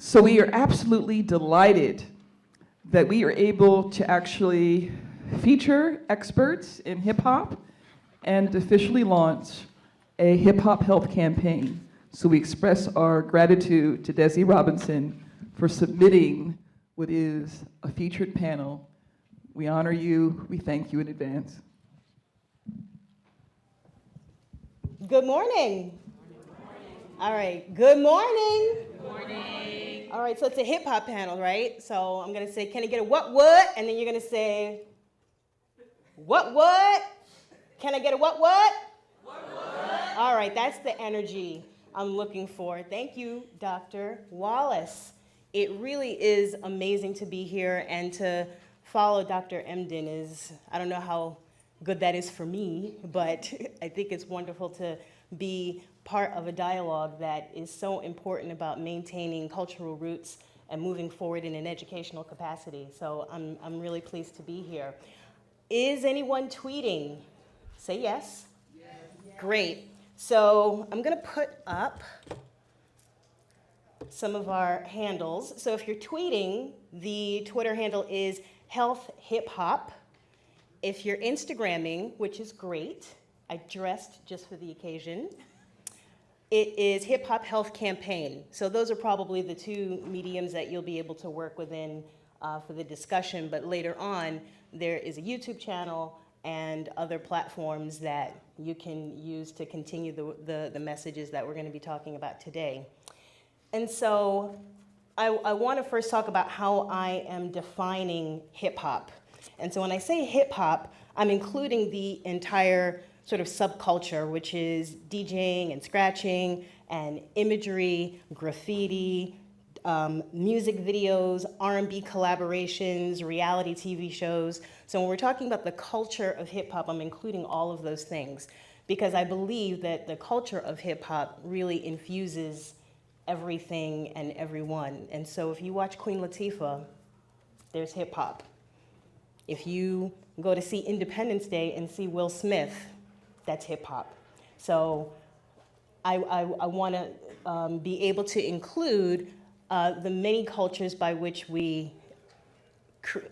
So we are absolutely delighted that we are able to actually feature experts in hip hop and officially launch a hip hop health campaign. So we express our gratitude to Desi Robinson for submitting what is a featured panel. We honor you, we thank you in advance. Good morning. All right, good morning. Good morning. All right, so it's a hip hop panel, right? So I'm gonna say, can I get a what? And then you're gonna say, what? Can I get a what? What? All right, that's the energy I'm looking for. Thank you, Dr. Wallace. It really is amazing to be here, and to follow Dr. Emden is, I don't know how good that is for me, but I think it's wonderful to be part of a dialogue that is so important about maintaining cultural roots and moving forward in an educational capacity. So I'm really pleased to be here. Is anyone tweeting? Say yes. Yes. Great. So I'm going to put up some of our handles. So if you're tweeting, the Twitter handle is Health Hip Hop. If you're Instagramming, which is great, I dressed just for the occasion, it is Hip Hop Health Campaign. So those are probably the two mediums that you'll be able to work within for the discussion. But later on, there is a YouTube channel and other platforms that you can use to continue the messages that we're going to be talking about today. And so I want to first talk about how I am defining hip hop. And so when I say hip hop, I'm including the entire sort of subculture, which is DJing and scratching and imagery, graffiti, music videos, R&B collaborations, reality TV shows. So when we're talking about the culture of hip hop, I'm including all of those things because I believe that the culture of hip hop really infuses everything and everyone. And so if you watch Queen Latifah, there's hip hop. If you go to see Independence Day and see Will Smith, that's hip hop. So I want to be able to include the many cultures by which we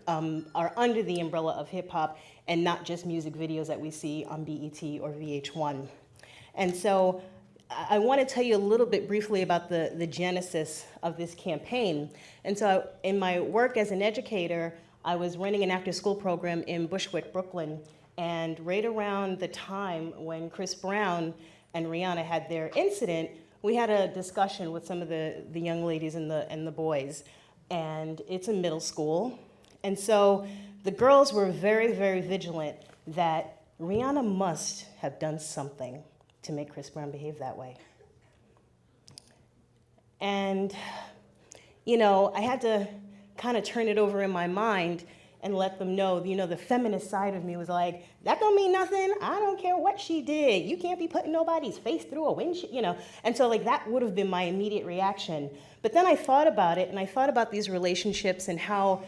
are under the umbrella of hip hop and not just music videos that we see on BET or VH1. And so I want to tell you a little bit briefly about the genesis of this campaign. And so in my work as an educator, I was running an after-school program in Bushwick, Brooklyn, and right around the time when Chris Brown and Rihanna had their incident, we had a discussion with some of the young ladies and the boys, and it's a middle school. And so the girls were very, very vigilant that Rihanna must have done something to make Chris Brown behave that way. And, you know, I had to kind of turn it over in my mind and let them know, you know, the feminist side of me was like, that don't mean nothing. I don't care what she did. You can't be putting nobody's face through a windshield, you know. And so like that would have been my immediate reaction. But then I thought about it, and I thought about these relationships and how,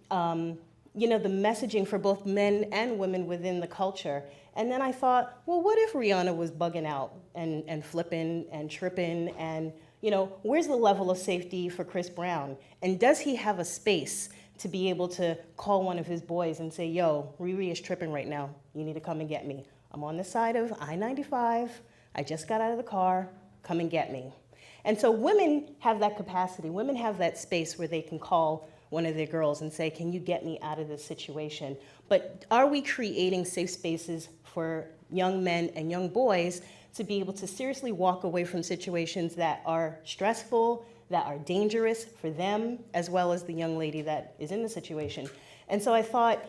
you know, the messaging for both men and women within the culture. And then I thought, well, what if Rihanna was bugging out and flipping and tripping and, you know, where's the level of safety for Chris Brown? And does he have a space to be able to call one of his boys and say, yo, Riri is tripping right now. You need to come and get me. I'm on the side of I-95. I just got out of the car. Come and get me. And so women have that capacity. Women have that space where they can call one of their girls and say, can you get me out of this situation? But are we creating safe spaces for young men and young boys to be able to seriously walk away from situations that are stressful, that are dangerous for them, as well as the young lady that is in the situation? And so I thought,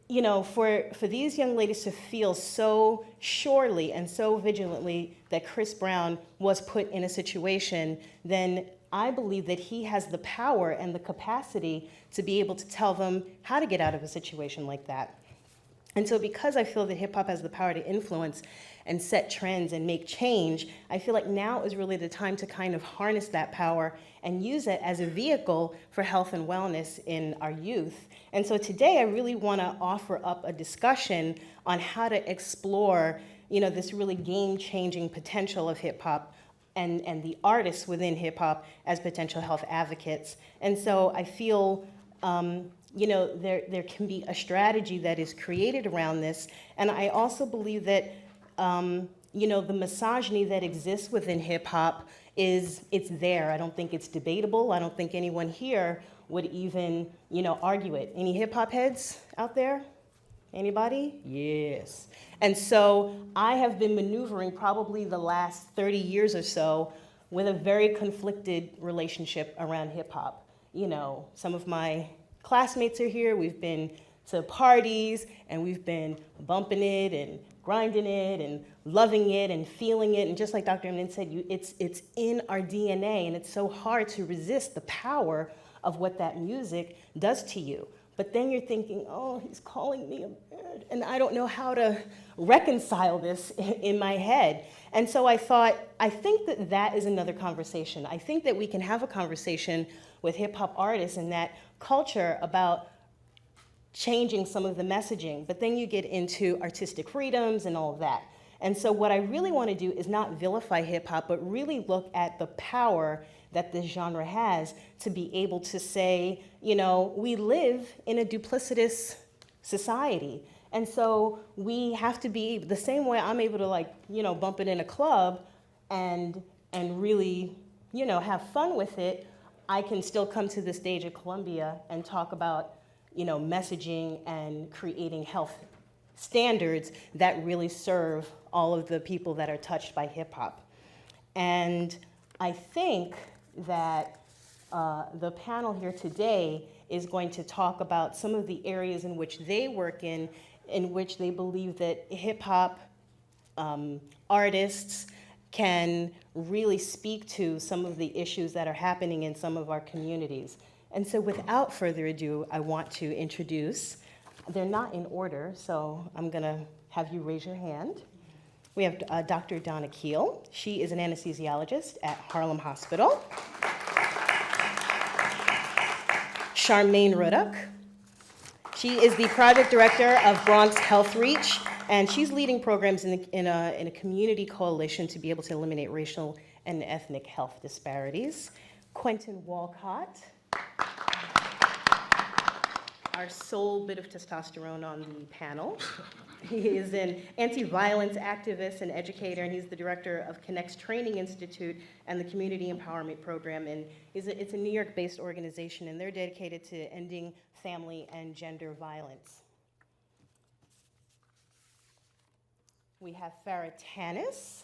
you know, for these young ladies to feel so surely and so vigilantly that Chris Brown was put in a situation, then I believe that he has the power and the capacity to be able to tell them how to get out of a situation like that. And so because I feel that hip hop has the power to influence and set trends and make change, I feel like now is really the time to kind of harness that power and use it as a vehicle for health and wellness in our youth. And so today I really want to offer up a discussion on how to explore, you know, this really game-changing potential of hip hop and the artists within hip hop as potential health advocates. And so I feel, there can be a strategy that is created around this. And I also believe that, the misogyny that exists within hip hop it's there. I don't think it's debatable. I don't think anyone here would even, argue it. Any hip hop heads out there? Anybody? Yes. And so I have been maneuvering probably the last 30 years or so with a very conflicted relationship around hip hop. Some of my classmates are here. We've been to parties and we've been bumping it and grinding it and loving it and feeling it. And just like Dr. Eminem said, it's in our DNA, and it's so hard to resist the power of what that music does to you. But then you're thinking, oh, he's calling me a bird, and I don't know how to reconcile this in my head. And so I think that is another conversation. I think that we can have a conversation with hip hop artists and that culture about changing some of the messaging, but then you get into artistic freedoms and all of that. And so what I really want to do is not vilify hip hop, but really look at the power that this genre has to be able to say, we live in a duplicitous society. And so we have to be the same way I'm able to bump it in a club and really, have fun with it. I can still come to the stage at Columbia and talk about, messaging and creating health standards that really serve all of the people that are touched by hip hop. And I think that the panel here today is going to talk about some of the areas in which they work in which they believe that hip hop artists can really speak to some of the issues that are happening in some of our communities. And so without further ado, I want to introduce, they're not in order, so I'm gonna have you raise your hand. We have Dr. Donna Keel. She is an anesthesiologist at Harlem Hospital. Charmaine Ruddock. She is the project director of Bronx Health Reach, and she's leading programs in a community coalition to be able to eliminate racial and ethnic health disparities. Quentin Walcott, our sole bit of testosterone on the panel. He is an anti-violence activist and educator, and he's the director of Connect's Training Institute and the Community Empowerment Program. And it's a New York-based organization, and they're dedicated to ending family and gender violence. We have Farah Tanis.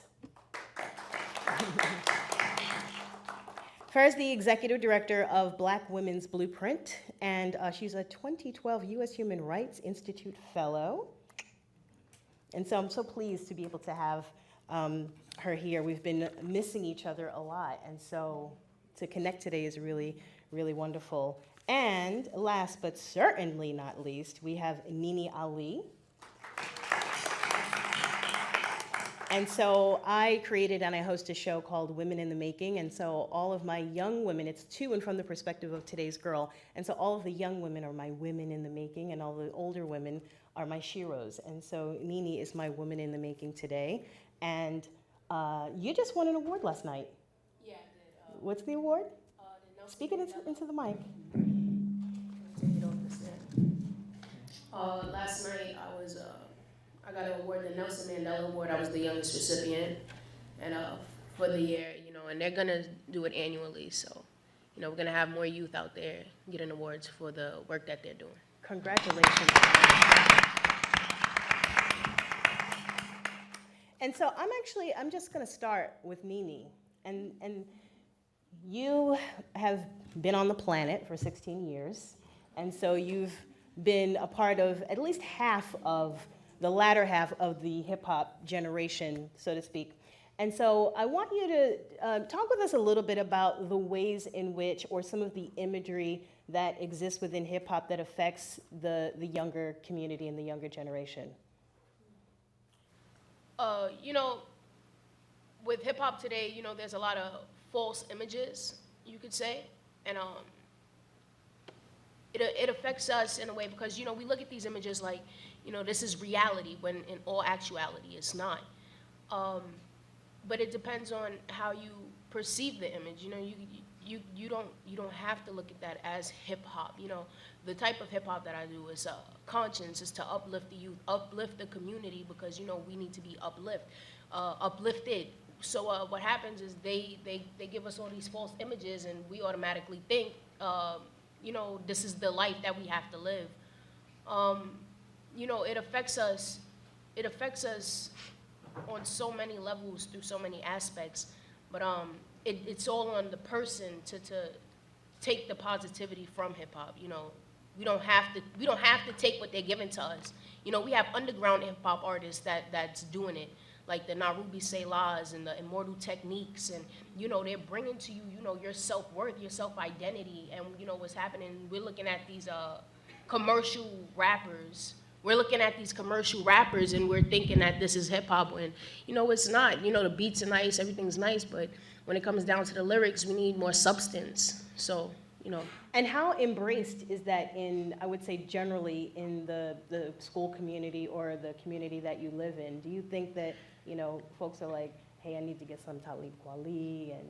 Farah is the executive director of Black Women's Blueprint, and she's a 2012 U.S. Human Rights Institute Fellow. And so I'm so pleased to be able to have her here. We've been missing each other a lot, and so to connect today is really, really wonderful. And last but certainly not least, we have Nini Ali. And so I created and I host a show called Women in the Making, and so all of my young women, it's to and from the perspective of today's girl, and so all of the young women are my women in the making, and all the older women are my sheroes. And so Nini is my woman in the making today. And you just won an award last night. Yeah, I did. What's the award? Speak it into the mic. Take it off the stand. Last night I got an award, the Nelson Mandela Award. I was the youngest recipient, and for the year, and they're gonna do it annually. So, we're gonna have more youth out there getting awards for the work that they're doing. Congratulations. And so I'm just gonna start with Nini. And you have been on the planet for 16 years. And so you've been a part of at least the latter half of the hip hop generation, so to speak. And so I want you to talk with us a little bit about the ways in which, or some of the imagery that exists within hip hop that affects the younger community and the younger generation. With hip hop today, there's a lot of false images, you could say, and it affects us in a way because, we look at these images like, this is reality, when in all actuality it's not. but it depends on how you perceive the image. You know, you don't have to look at that as hip hop. You know, the type of hip hop that I do is conscience, is to uplift the youth, uplift the community, because you know we need to be uplifted. So what happens is they give us all these false images, and we automatically think, you know, this is the life that we have to live. You know, it affects us. It affects us on so many levels through so many aspects, but it's all on the person to take the positivity from hip hop. You know, we don't have to take what they're giving to us. You know, we have underground hip hop artists that's doing it, like the Narubi Selahs and the Immortal Techniques, and you know, they're bringing to you, you know, your self-worth, your self-identity, and you know what's happening. We're looking at these commercial rappers. We're looking at these commercial rappers and we're thinking that this is hip hop, when you know it's not. You know, the beats are nice, everything's nice, but when it comes down to the lyrics, we need more substance. So, you know. And how embraced is that in, I would say generally, in the school community or the community that you live in? Do you think that, you know, folks are like, hey, I need to get some Talib Kweli, and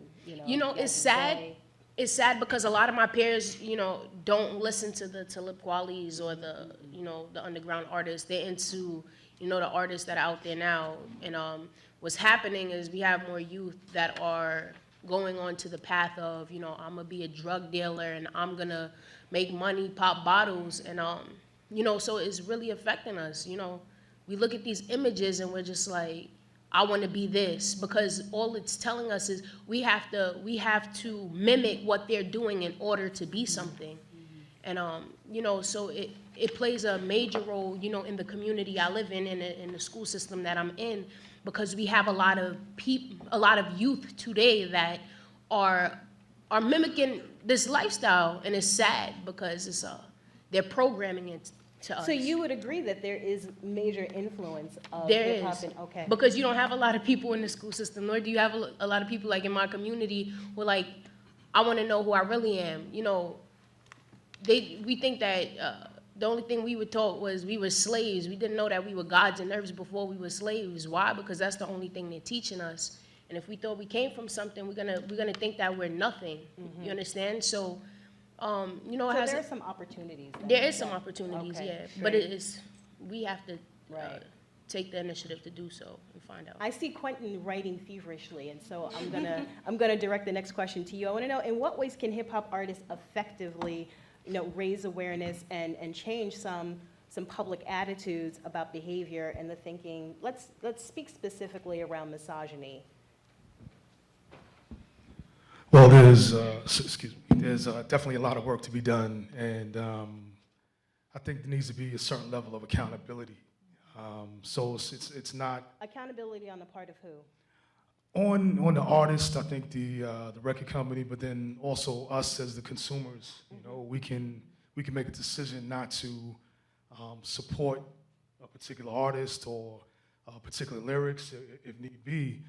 you know, it's sad. It's sad because a lot of my peers, you know, don't listen to the Talib Kwalis or the, you know, the underground artists. They're into, you know, the artists that are out there now. And what's happening is we have more youth that are going on to the path of, you know, I'm gonna be a drug dealer and I'm gonna make money, pop bottles, and you know, so it's really affecting us. You know, we look at these images and we're just like, I want to be this, because all it's telling us is we have to mimic what they're doing in order to be something. And you know, so it plays a major role, you know, in the community I live in the school system that I'm in, because we have a lot of youth today that are mimicking this lifestyle, and it's sad because it's they're programming it to us. So you would agree that there is major influence of There hip hop? is, Okay. because you don't have a lot of people in the school system, nor do you have a lot of people like in my community who are like, I want to know who I really am. You know, we think that the only thing we were taught was we were slaves. We didn't know that we were gods and herbs before we were slaves. Why? Because that's the only thing they're teaching us. And if we thought we came from something, we're gonna think that we're nothing. Mm-hmm. You understand? So, you know, so there are some opportunities. There is some opportunities, okay, yeah. great. But it is, we have to Right. take the initiative to do so and find out. I see Quentin writing feverishly, and so I'm gonna direct the next question to you. I want to know, in what ways can hip hop artists effectively, you know, raise awareness and change some public attitudes about behavior and the thinking? Let's speak specifically around misogyny. Well, there's definitely a lot of work to be done, and I think there needs to be a certain level of accountability. So it's not Accountability on the part of who? on the artist. I think the record company, but then also us as the consumers. You know, we can make a decision not to support a particular artist or particular lyrics if need be.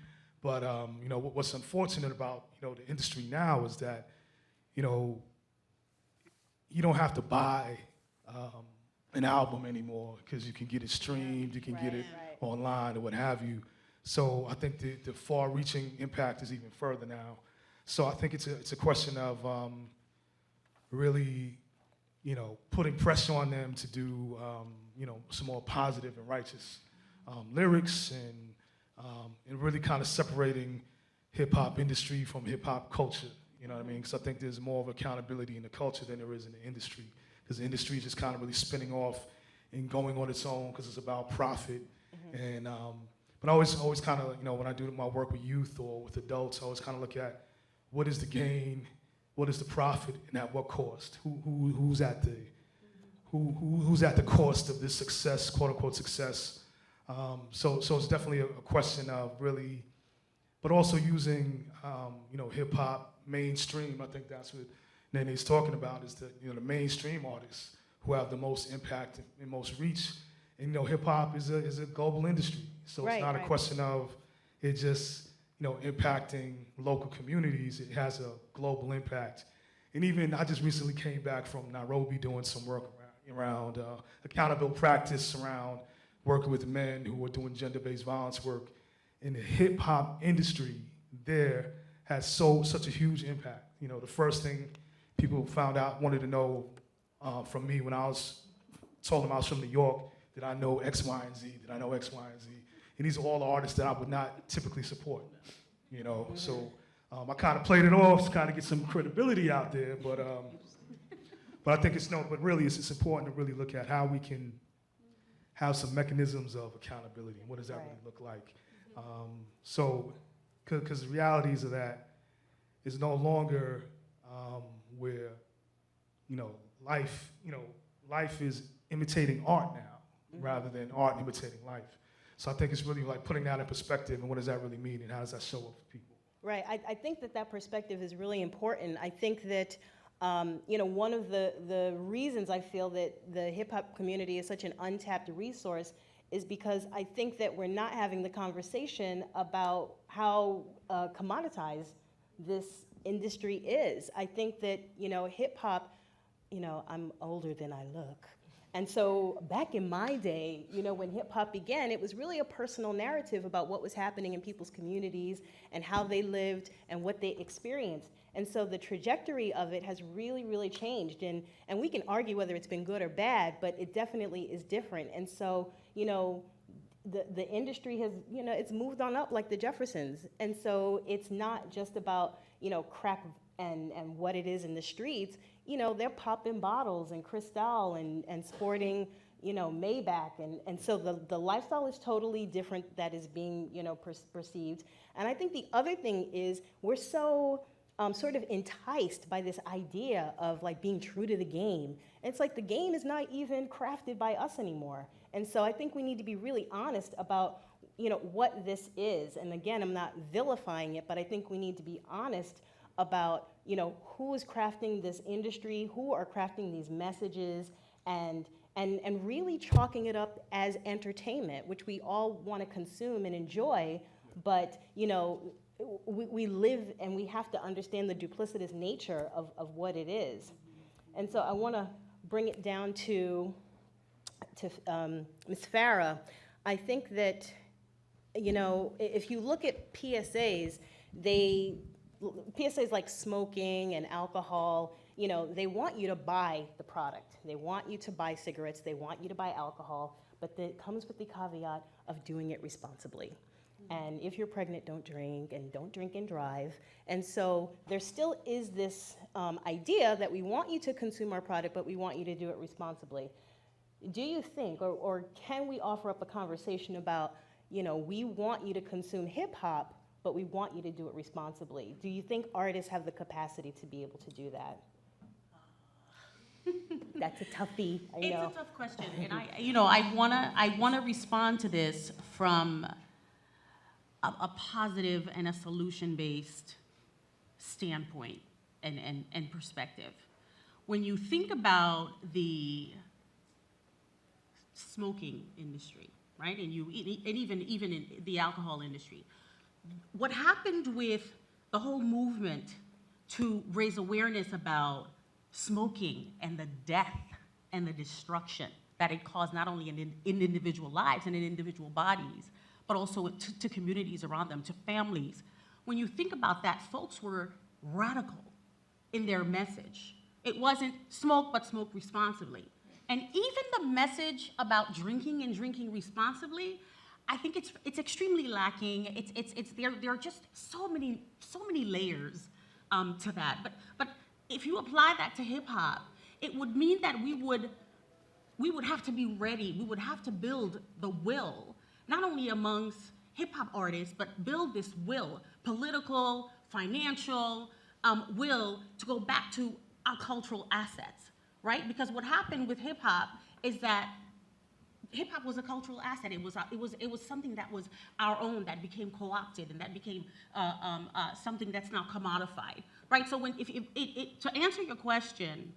But you know, what's unfortunate about, you know, the industry now is that, you know, you don't have to buy an album anymore, because you can get it streamed, you can get it online or what have you. So I think the far-reaching impact is even further now. So I think it's a question of really, you know, putting pressure on them to do you know, some more positive and righteous lyrics, and really kind of separating hip-hop industry from hip-hop culture, you know what I mean? Because I think there's more of accountability in the culture than there is in the industry, because the industry is just kind of really spinning off and going on its own because it's about profit. And but I always kind of, you know, when I do my work with youth or with adults, I always kind of look at what is the gain, what is the profit, and at what cost? Who's at the cost of this success, quote unquote success? So it's definitely a question of really, but also using, you know, hip hop mainstream. I think that's what Nene's talking about, is that, you know, the mainstream artists who have the most impact and most reach. And, you know, hip hop is a global industry. So it's not a question of it just, you know, impacting local communities. It has a global impact. And even I just recently came back from Nairobi doing some work around accountable practice around working with men who are doing gender-based violence work. in the hip hop industry there has such a huge impact. You know, the first thing people wanted to know from me when I told them I was from New York, did I know X, Y, and Z? Did I know X, Y, and Z? And these are all the artists that I would not typically support, you know? So I kind of played it off to kind of get some credibility out there, but I think but really it's important to really look at how we can have some mechanisms of accountability and what does that really look like. Because the realities of that is no longer where, life is imitating art now, rather than art imitating life. So I think it's really like putting that in perspective and what does that really mean and how does that show up for people. Right. I think that perspective is really important. I think that one of the reasons I feel that the hip hop community is such an untapped resource is because I think that we're not having the conversation about how commoditized this industry is. I think that, hip hop, I'm older than I look. And so back in my day, when hip hop began, it was really a personal narrative about what was happening in people's communities and how they lived and what they experienced. And so the trajectory of it has really, really changed. And we can argue whether it's been good or bad, but it definitely is different. And so, the industry has, it's moved on up like the Jeffersons. And so it's not just about, crack and what it is in the streets. They're popping bottles and Cristal and sporting, Maybach. And so the lifestyle is totally different that is being, perceived. And I think the other thing is we're so sort of enticed by this idea of like being true to the game. And it's like the game is not even crafted by us anymore. And so I think we need to be really honest about, what this is. And again, I'm not vilifying it, but I think we need to be honest about, who is crafting this industry, who are crafting these messages, and really chalking it up as entertainment, which we all want to consume and enjoy, but, we live and we have to understand the duplicitous nature of what it is. And so I want to bring it down to Ms. Farah. I think that, if you look at PSAs like smoking and alcohol, they want you to buy the product. They want you to buy cigarettes. They want you to buy alcohol, but it comes with the caveat of doing it responsibly. And if you're pregnant, don't drink and drive. And so there still is this idea that we want you to consume our product, but we want you to do it responsibly. Do you think, or can we offer up a conversation about, we want you to consume hip hop, but we want you to do it responsibly? Do you think artists have the capacity to be able to do that? That's a toughie, I know. It's a tough question, and I wanna respond to this from a positive and a solution-based standpoint and perspective. When you think about the smoking industry, right, and even in the alcohol industry, what happened with the whole movement to raise awareness about smoking and the death and the destruction that it caused not only in individual lives and in individual bodies, but also to communities around them, to families. When you think about that, folks were radical in their message. It wasn't smoke, but smoke responsibly. And even the message about drinking and drinking responsibly, I think it's extremely lacking. There are just so many layers to that. But if you apply that to hip hop, it would mean that we would have to be ready. We would have to build the will, not only amongst hip hop artists, but build this will, political, financial will to go back to our cultural assets, right? Because what happened with hip hop is that hip hop was a cultural asset. It was something that was our own, that became co-opted, and that became something that's now commodified, right? So to answer your question,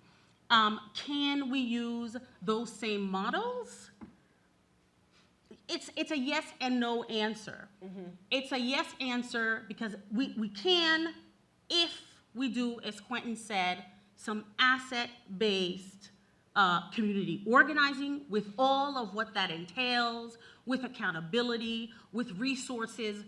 can we use those same models? It's a yes and no answer. Mm-hmm. It's a yes answer because we can, if we do, as Quentin said, some asset-based community organizing with all of what that entails, with accountability, with resources,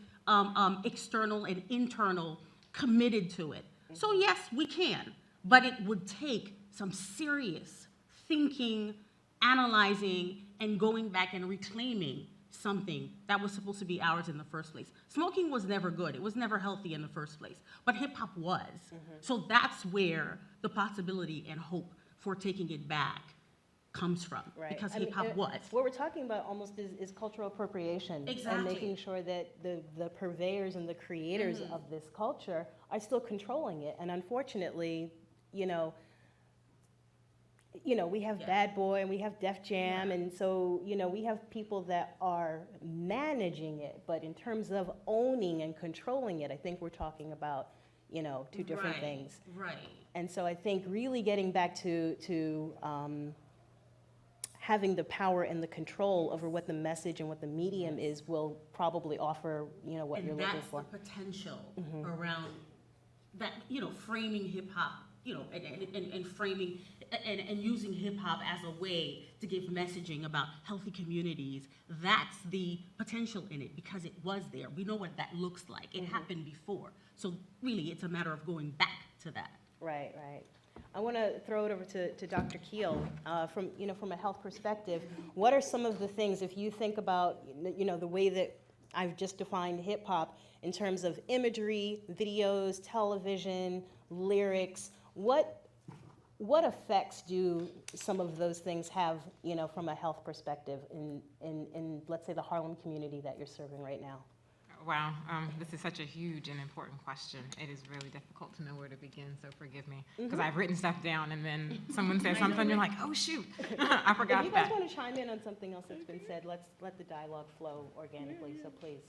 external and internal, committed to it. So yes, we can, but it would take some serious thinking, analyzing, and going back and reclaiming something that was supposed to be ours in the first place. Smoking was never good. It was never healthy in the first place, but hip hop was. So that's where the possibility and hope for taking it back comes from, Right. because I mean, hip hop was. What we're talking about almost is cultural appropriation. Exactly. And making sure that the purveyors and the creators of this culture are still controlling it. And unfortunately, we have Yeah. Bad Boy and we have Def Jam, and so, we have people that are managing it, but in terms of owning and controlling it, I think we're talking about, two different Right, things. Right. And so I think really getting back to having the power and the control over what the message and what the medium is will probably offer, what And you're looking that's for. the potential around that, framing hip hop, and framing and using hip hop as a way to give messaging about healthy communities. That's the potential in it, because it was there. We know what that looks like. It happened before. So really, it's a matter of going back to that. Right, right. I want to throw it over to Dr. Keel. From a health perspective, what are some of the things, if you think about, the way that I've just defined hip hop in terms of imagery, videos, television, lyrics, what effects do some of those things have, from a health perspective in let's say the Harlem community that you're serving right now? Wow, this is such a huge and important question. It is really difficult to know where to begin, so forgive me. Because I've written stuff down and then someone says something, you're like, oh shoot, I forgot If you guys that. want to chime in on something else that's been said, let's let the dialogue flow organically, so please.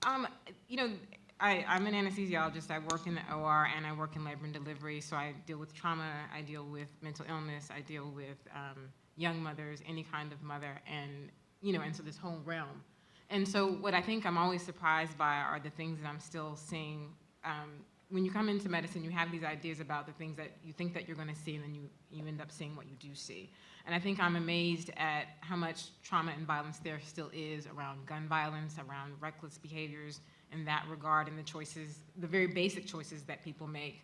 I'm an anesthesiologist. I work in the OR and I work in labor and delivery, so I deal with trauma, I deal with mental illness, I deal with young mothers, any kind of mother, and so this whole realm. And so what I think I'm always surprised by are the things that I'm still seeing. When you come into medicine, you have these ideas about the things that you think that you're going to see, and then you end up seeing what you do see. And I think I'm amazed at how much trauma and violence there still is around gun violence, around reckless behaviors in that regard, and the choices, the very basic choices that people make.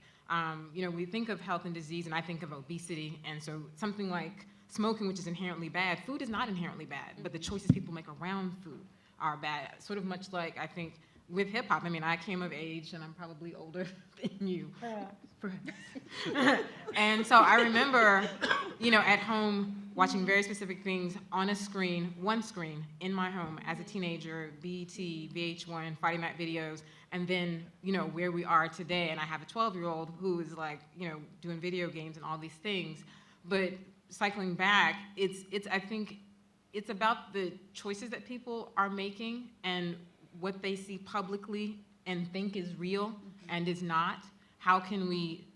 We think of health and disease, and I think of obesity, and so something like smoking, which is inherently bad. Food is not inherently bad, but the choices people make around food are bad. Sort of much like, I think, with hip hop. I mean, I came of age, and I'm probably older than you. Perhaps. And so I remember, at home watching very specific things on a screen, one screen, in my home as a teenager, BET, VH1, Friday night videos, and then, where we are today. And I have a 12-year-old who is like, doing video games and all these things. But cycling back, I think it's about the choices that people are making and what they see publicly and think is real and is not. How can we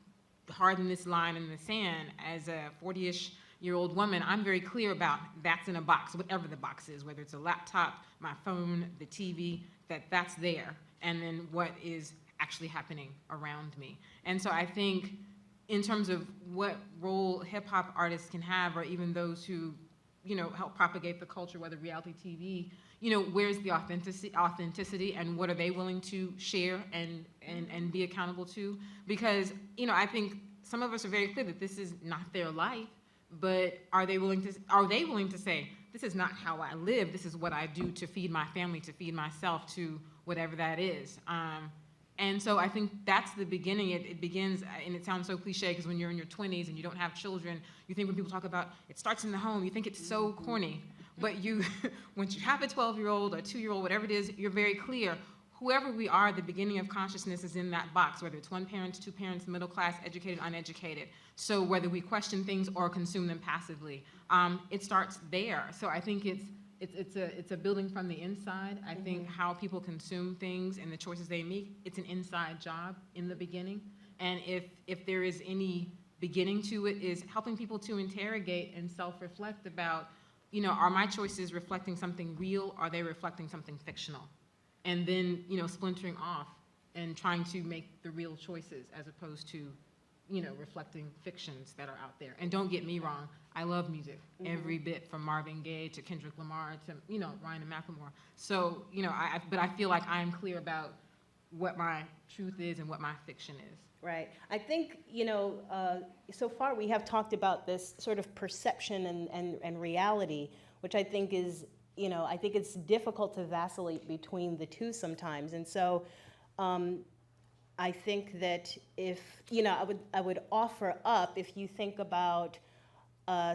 harden this line in the sand? As a 40-ish-year-old woman, I'm very clear about that's in a box, whatever the box is, whether it's a laptop, my phone, the TV, that's there, and then what is actually happening around me. And so I think in terms of what role hip-hop artists can have, or even those who help propagate the culture, whether reality TV, where's the authenticity and what are they willing to share and be accountable to? Because, I think some of us are very clear that this is not their life, but are they willing to say, this is not how I live, this is what I do to feed my family, to feed myself, to whatever that is. And so I think that's the beginning. It begins, and it sounds so cliche because when you're in your 20s and you don't have children, you think when people talk about it starts in the home, you think it's so corny. But once you have a 12-year-old or 2-year-old, whatever it is, you're very clear. Whoever we are, the beginning of consciousness is in that box, whether it's one parent, two parents, middle class, educated, uneducated. So whether we question things or consume them passively, it starts there. So I think it's a building from the inside. I think how people consume things and the choices they make, it's an inside job in the beginning. And if there is any beginning to it, is helping people to interrogate and self-reflect about, are my choices reflecting something real? Are they reflecting something fictional? And then, splintering off and trying to make the real choices as opposed to, reflecting fictions that are out there. And don't get me wrong, I love music, every bit, from Marvin Gaye to Kendrick Lamar to, Ryan and Macklemore. So, but I feel like I'm clear about what my truth is and what my fiction is. Right. I think, so far we have talked about this sort of perception and reality, which I think is, I think it's difficult to vacillate between the two sometimes. And so I think that if, I would offer up, if you think about,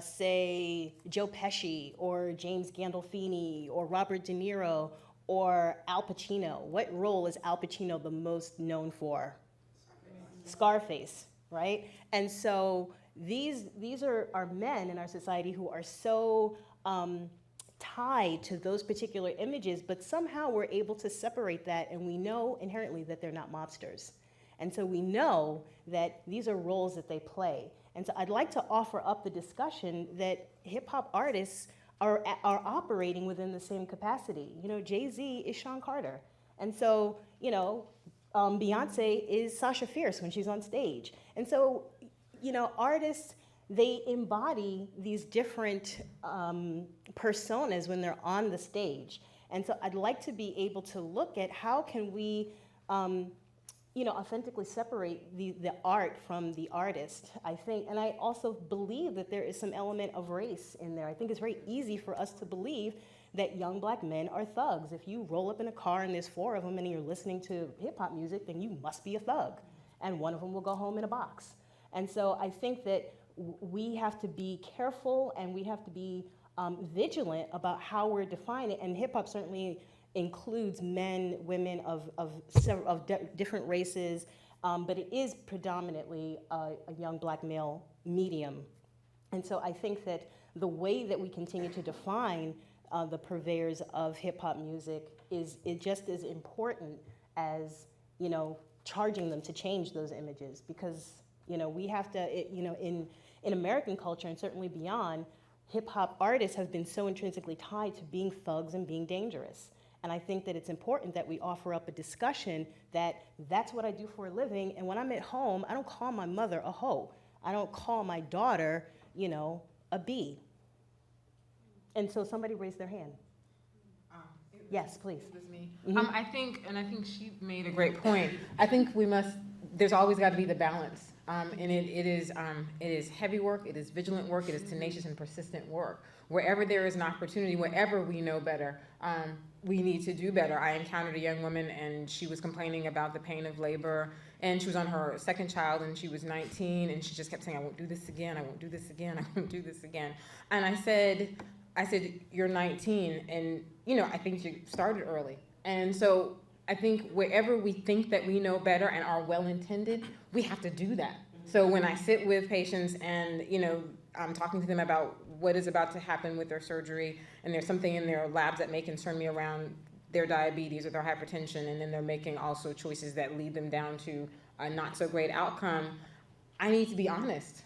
say, Joe Pesci or James Gandolfini or Robert De Niro or Al Pacino, what role is Al Pacino the most known for? Scarface, right? And so these are men in our society who are so tied to those particular images, but somehow we're able to separate that, and we know inherently that they're not mobsters. And so we know that these are roles that they play. And so I'd like to offer up the discussion that hip-hop artists are operating within the same capacity. Jay-Z is Sean Carter. And so, Beyonce is Sasha Fierce when she's on stage. And so, artists, they embody these different personas when they're on the stage. And so I'd like to be able to look at how can we, authentically separate the art from the artist, I think. And I also believe that there is some element of race in there. I think it's very easy for us to believe that young black men are thugs. If you roll up in a car and there's 4 of them and you're listening to hip hop music, then you must be a thug. And one of them will go home in a box. And so I think that we have to be careful and we have to be vigilant about how we're defining it. And hip hop certainly includes men, women of different races, but it is predominantly a young black male medium. And so I think that the way that we continue to define the purveyors of hip-hop music is just as important as, charging them to change those images. Because, we have to, in American culture and certainly beyond, hip-hop artists have been so intrinsically tied to being thugs and being dangerous. And I think that it's important that we offer up a discussion that that's what I do for a living, and when I'm at home, I don't call my mother a hoe. I don't call my daughter, a bee. And so somebody raised their hand. Yes, please. It was me. Mm-hmm. I think she made a great point. I think there's always got to be the balance. And it is heavy work, it is vigilant work, it is tenacious and persistent work. Wherever there is an opportunity, wherever we know better, we need to do better. I encountered a young woman and she was complaining about the pain of labor, and she was on her second child and she was 19, and she just kept saying, I won't do this again, I won't do this again, I won't do this again. And I said, you're 19, and I think you started early. And so I think wherever we think that we know better and are well-intended, we have to do that. So when I sit with patients and, I'm talking to them about what is about to happen with their surgery, and there's something in their labs that may concern me around their diabetes or their hypertension, and then they're making also choices that lead them down to a not so great outcome, I need to be honest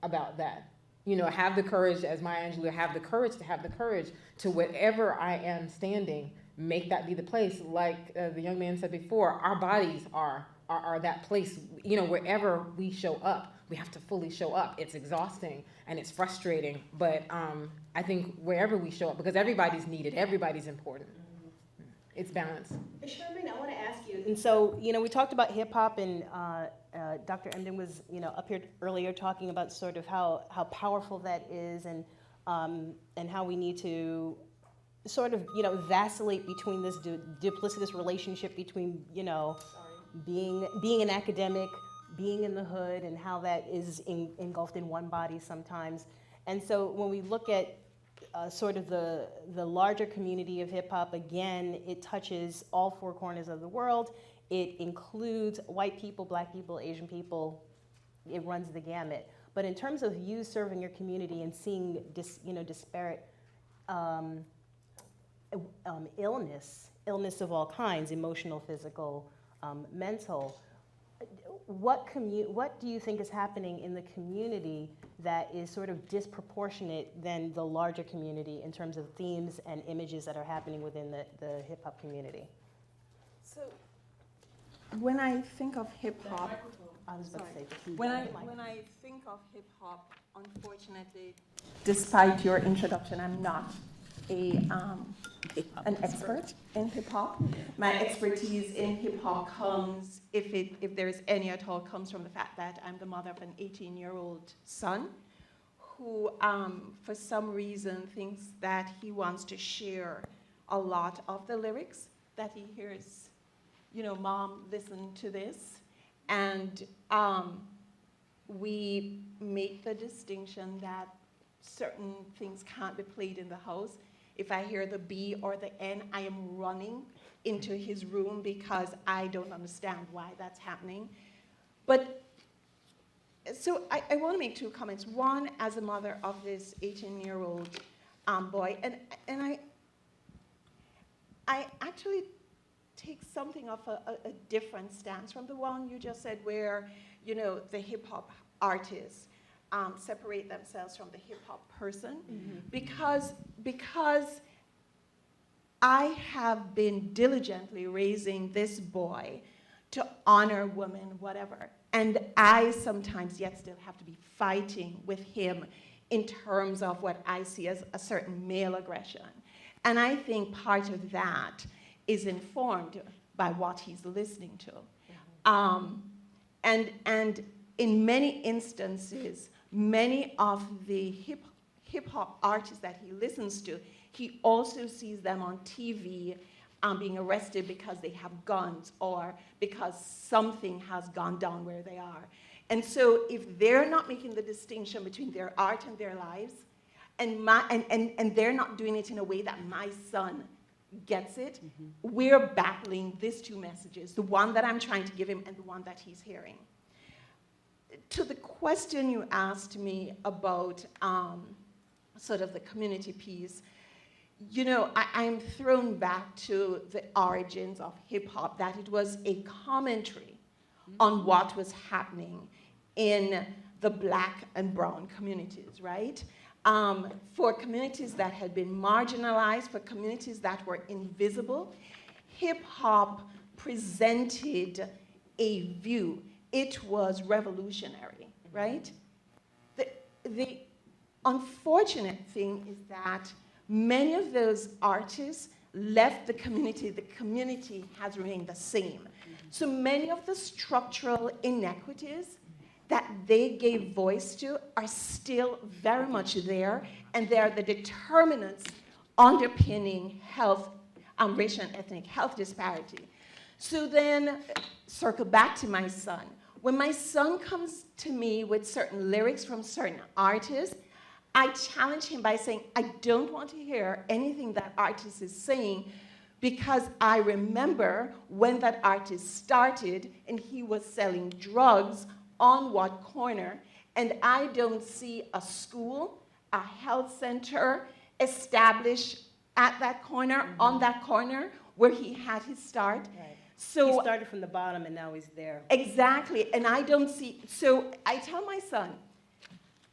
about that. Have the courage, as Maya Angelou, have the courage to whatever I am standing, make that be the place. Like the young man said before, our bodies are that place. Wherever we show up, we have to fully show up. It's exhausting and it's frustrating, but I think wherever we show up, because everybody's needed, everybody's important. It's balance. Charmaine, I want to ask you, and so, we talked about hip hop, and Dr. Emden was, up here earlier talking about sort of how powerful that is, and how we need to sort of, vacillate between this duplicitous relationship between, being an academic, being in the hood, and how that is engulfed in one body sometimes. And so when we look at sort of the larger community of hip hop, again, it touches all 4 corners of the world. It includes white people, black people, Asian people. It runs the gamut. But in terms of you serving your community and seeing disparate illness of all kinds, emotional, physical, mental, what do you think is happening in the community that is sort of disproportionate than the larger community in terms of themes and images that are happening within the hip hop community? So when I think of hip hop, I was about to say the feedback. When I think of hip hop, unfortunately, despite your introduction, I'm not an expert in hip hop. My expertise in hip hop comes, if there is any at all, comes from the fact that I'm the mother of an 18-year-old son who, for some reason, thinks that he wants to share a lot of the lyrics that he hears. You know, Mom, listen to this. And we make the distinction that certain things can't be played in the house. If I hear the B or the N, I am running into his room because I don't understand why that's happening. But so I want to make two comments. One, as a mother of this 18-year-old boy, and I actually take something of a different stance from the one you just said, where, you know, the hip hop artists separate themselves from the hip hop person, because I have been diligently raising this boy to honor women, whatever, and I sometimes yet still have to be fighting with him in terms of what I see as a certain male aggression. And I think part of that is informed by what he's listening to. And in many instances, many of the hip-hop artists that he listens to, he also sees them on TV being arrested because they have guns or because something has gone down where they are. And so if they're not making the distinction between their art and their lives, and they're not doing it in a way that my son gets it, we're battling these two messages, the one that I'm trying to give him and the one that he's hearing. To the question you asked me about sort of the community piece, you know, I'm thrown back to the origins of hip hop, that it was a commentary on what was happening in the Black and brown communities, right? For communities that had been marginalized, for communities that were invisible, hip hop presented a view. It was revolutionary, right? The unfortunate thing is that many of those artists left the community has remained the same. So many of the structural inequities that they gave voice to are still very much there, and they are the determinants underpinning health, racial and ethnic health disparity. So then, circle back to my son. When my son comes to me with certain lyrics from certain artists, I challenge him by saying, I don't want to hear anything that artist is saying, because I remember when that artist started and he was selling drugs on what corner, and I don't see a school, a health center established at that corner, on that corner where he had his start. Right. So he started from the bottom and now he's there. Exactly, and I don't see, so I tell my son,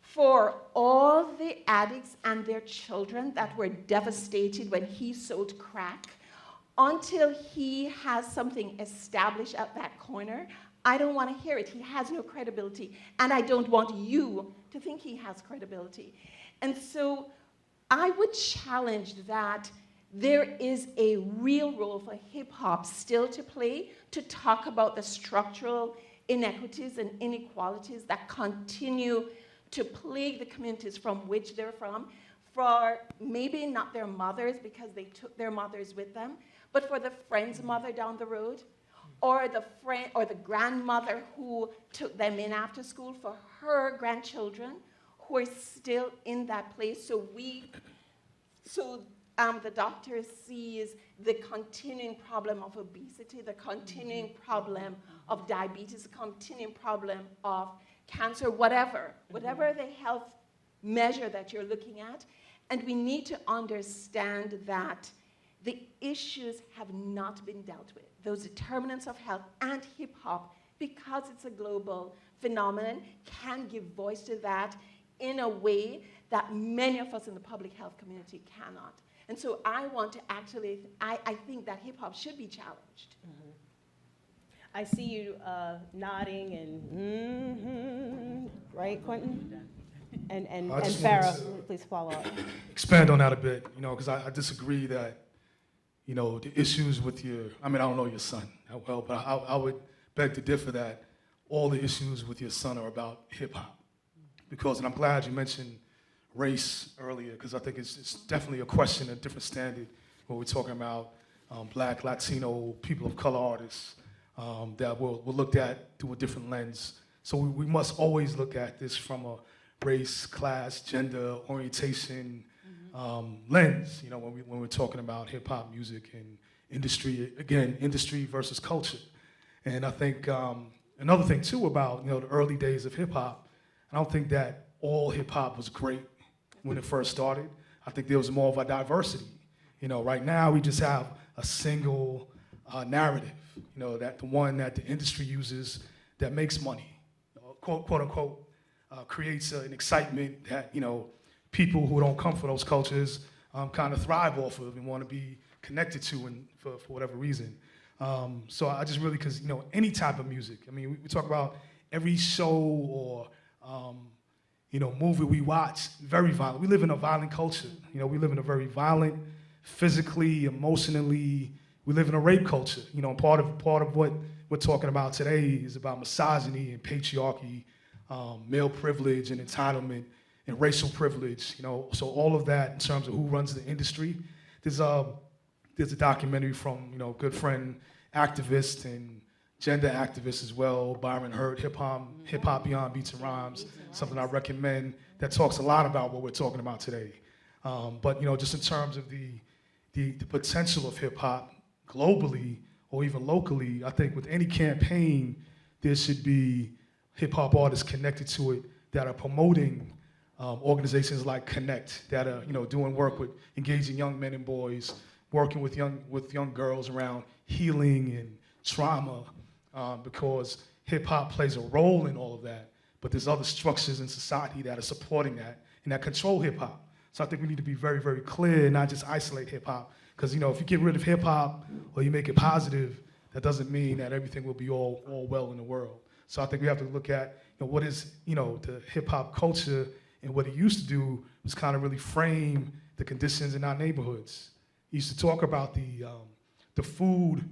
for all the addicts and their children that were devastated when he sold crack, until he has something established at that corner, I don't want to hear it. He has no credibility, and I don't want you to think he has credibility. And so I would challenge that there is a real role for hip-hop still to play to talk about the structural inequities and inequalities that continue to plague the communities from which they're from, for maybe not their mothers because they took their mothers with them, but for the friend's mother down the road, or the friend or the grandmother who took them in after school, for her grandchildren who are still in that place. So the doctor sees the continuing problem of obesity, the continuing problem of diabetes, the continuing problem of cancer, whatever the health measure that you're looking at. And we need to understand that the issues have not been dealt with. Those determinants of health, and hip-hop, because it's a global phenomenon, can give voice to that in a way that many of us in the public health community cannot. And so I want to actually, I think that hip-hop should be challenged. I see you nodding and right, Quentin? And I just Farrah, wanted to please follow up. expand on that a bit, because I disagree that, the issues with I don't know your son that well, but I would beg to differ that all the issues with your son are about hip hop. And I'm glad you mentioned race earlier, because I think it's definitely a question, a different standard when we're talking about Black, Latino, people of color artists that we're looked at through a different lens. So we must always look at this from a race, class, gender, orientation lens, when we're talking about hip hop music and industry, again, industry versus culture. And I think another thing too about, the early days of hip hop, I don't think that all hip hop was great when it first started. I think there was more of a diversity. Right now we just have a single narrative, that the one that the industry uses that makes money, quote unquote, creates an excitement that, people who don't come from those cultures kind of thrive off of and want to be connected to, and for whatever reason. So I just really, because, any type of music, we talk about every show or, movie we watch, very violent. We live in a violent culture. We live in a very violent, physically, emotionally, we live in a rape culture. Part of what we're talking about today is about misogyny and patriarchy, male privilege and entitlement, and racial privilege, so all of that in terms of who runs the industry. There's a documentary from, good friend, activist and gender activist as well, Byron Hurt, Hip Hop Beyond Beats and Rhymes, something I recommend that talks a lot about what we're talking about today. But just in terms of the potential of hip hop globally or even locally, I think with any campaign, there should be hip hop artists connected to it that are promoting organizations like Connect that are doing work with engaging young men and boys, working with young girls around healing and trauma, because hip hop plays a role in all of that. But there's other structures in society that are supporting that and that control hip hop. So I think we need to be very, very clear and not just isolate hip hop. Because if you get rid of hip hop or you make it positive, that doesn't mean that everything will be all well in the world. So I think we have to look at what is the hip hop culture. And what it used to do was kind of really frame the conditions in our neighborhoods. It used to talk about the food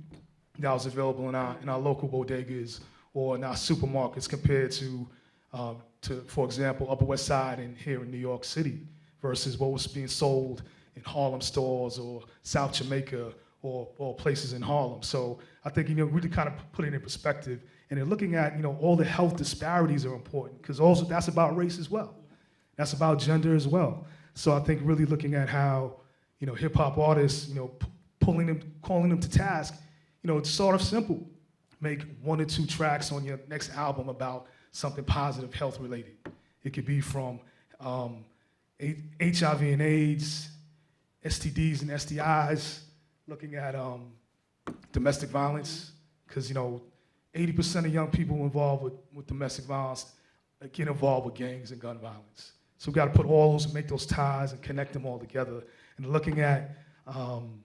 that was available in our local bodegas or in our supermarkets compared to, for example, Upper West Side and here in New York City versus what was being sold in Harlem stores or South Jamaica or places in Harlem. So I think really kind of put it in perspective. And then looking at all the health disparities are important because also that's about race as well. That's about gender as well. So I think really looking at how, hip hop artists, calling them to task, it's sort of simple. Make 1 or 2 tracks on your next album about something positive, health related. It could be from HIV and AIDS, STDs and STIs, looking at domestic violence, because 80% of young people involved with domestic violence get involved with gangs and gun violence. So we've got to put all those, make those ties and connect them all together. And looking at, from